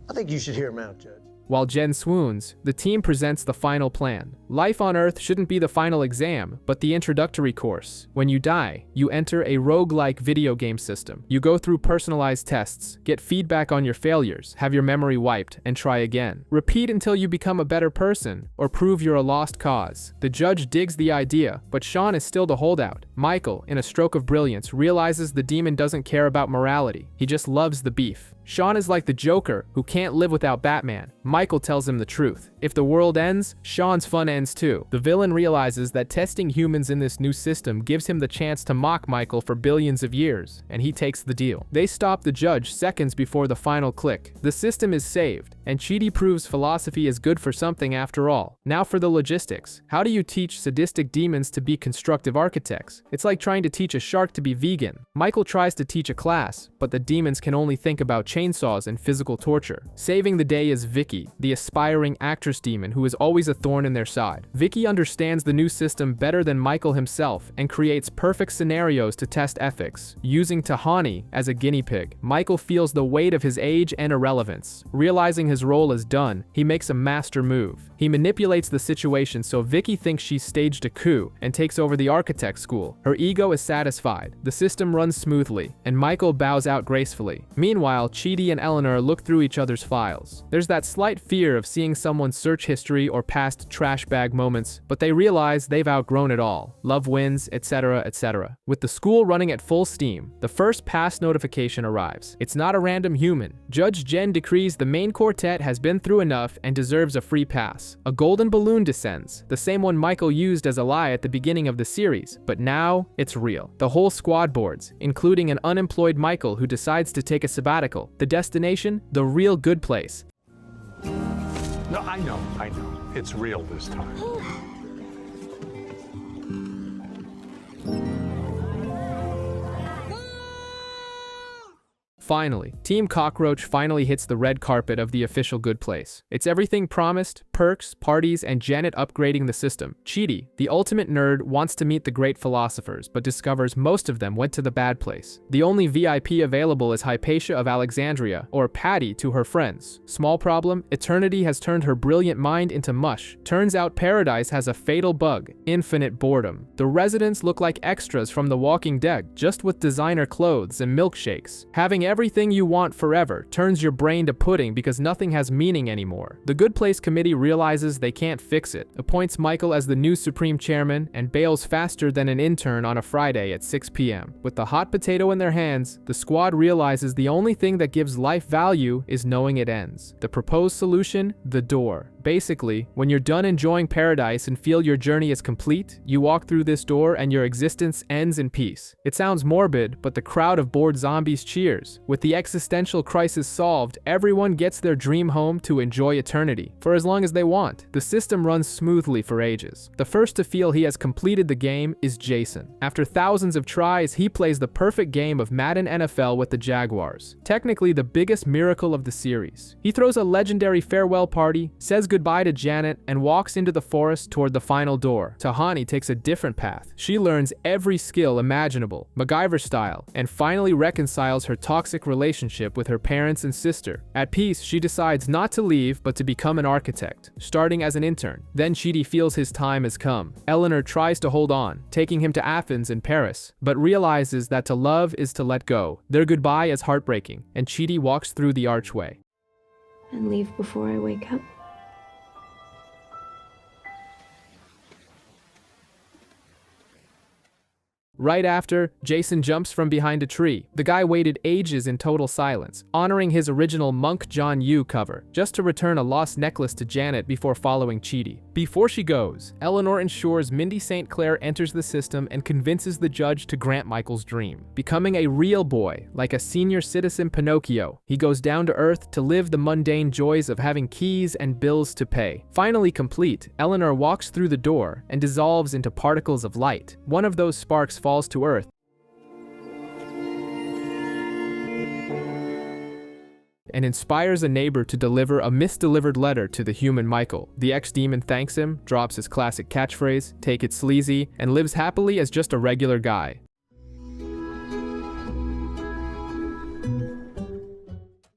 Speaker 19: I think you should hear him out, Judge.
Speaker 1: While Jen swoons, the team presents the final plan. Life on Earth shouldn't be the final exam, but the introductory course. When you die, you enter a roguelike video game system. You go through personalized tests, get feedback on your failures, have your memory wiped, and try again. Repeat until you become a better person, or prove you're a lost cause. The judge digs the idea, but Sean is still the holdout. Michael, in a stroke of brilliance, realizes the demon doesn't care about morality. He just loves the beef. Sean is like the Joker, who can't live without Batman. Michael tells him the truth. If the world ends, Sean's fun ends too. The villain realizes that testing humans in this new system gives him the chance to mock Michael for billions of years, and he takes the deal. They stop the judge seconds before the final click. The system is saved, and Chidi proves philosophy is good for something after all. Now for the logistics. How do you teach sadistic demons to be constructive architects? It's like trying to teach a shark to be vegan. Michael tries to teach a class, but the demons can only think about chainsaws and physical torture. Saving the day is Vicky, the aspiring actress demon who is always a thorn in their side. Vicky understands the new system better than Michael himself and creates perfect scenarios to test ethics. Using Tahani as a guinea pig, Michael feels the weight of his age and irrelevance. Realizing his role is done, he makes a master move. He manipulates the situation so Vicky thinks she's staged a coup and takes over the architect school. Her ego is satisfied, the system runs smoothly, and Michael bows out gracefully. Meanwhile, Chidi and Eleanor look through each other's files. There's that slight fear of seeing someone's search history or past trash bag moments, but they realize they've outgrown it all. Love wins, etc., etc. With the school running at full steam, the first pass notification arrives. It's not a random human. Judge Jen decrees the main quartet has been through enough and deserves a free pass. A golden balloon descends, the same one Michael used as a lie at the beginning of the series, but now it's real. The whole squad boards, including an unemployed Michael who decides to take a sabbatical. The destination? The real good place.
Speaker 8: No, I know. It's real this time.
Speaker 1: Finally, Team Cockroach finally hits the red carpet of the official good place. It's everything promised, perks, parties, and Janet upgrading the system. Chidi, the ultimate nerd, wants to meet the great philosophers, but discovers most of them went to the bad place. The only VIP available is Hypatia of Alexandria, or Patty to her friends. Small problem, Eternity has turned her brilliant mind into mush. Turns out Paradise has a fatal bug, infinite boredom. The residents look like extras from The Walking Dead, just with designer clothes and milkshakes. Having everything you want forever turns your brain to pudding because nothing has meaning anymore. The Good Place Committee realizes they can't fix it, appoints Michael as the new Supreme Chairman, and bails faster than an intern on a Friday at 6 p.m. With the hot potato in their hands, the squad realizes the only thing that gives life value is knowing it ends. The proposed solution? The door. Basically, when you're done enjoying paradise and feel your journey is complete, you walk through this door and your existence ends in peace. It sounds morbid, but the crowd of bored zombies cheers. With the existential crisis solved, everyone gets their dream home to enjoy eternity, for as long as they want. The system runs smoothly for ages. The first to feel he has completed the game is Jason. After thousands of tries, he plays the perfect game of Madden NFL with the Jaguars. Technically the biggest miracle of the series. He throws a legendary farewell party, says goodbye to Janet, and walks into the forest toward the final door. Tahani takes a different path. She learns every skill imaginable, MacGyver style, and finally reconciles her toxic relationship with her parents and sister. At peace, she decides not to leave but to become an architect, starting as an intern. Then Chidi feels his time has come. Eleanor tries to hold on, taking him to Athens and Paris, but realizes that to love is to let go. Their goodbye is heartbreaking, and Chidi walks through the archway.
Speaker 4: And leave before I wake up?
Speaker 1: Right after, Jason jumps from behind a tree. The guy waited ages in total silence, honoring his original Monk John Yu cover, just to return a lost necklace to Janet before following Chidi. Before she goes, Eleanor ensures Mindy St. Clair enters the system and convinces the judge to grant Michael's dream. Becoming a real boy, like a senior citizen Pinocchio, he goes down to earth to live the mundane joys of having keys and bills to pay. Finally complete, Eleanor walks through the door and dissolves into particles of light. One of those sparks falls to earth and inspires a neighbor to deliver a misdelivered letter to the human Michael. The ex-demon thanks him, drops his classic catchphrase, "Take it sleazy," and lives happily as just a regular guy.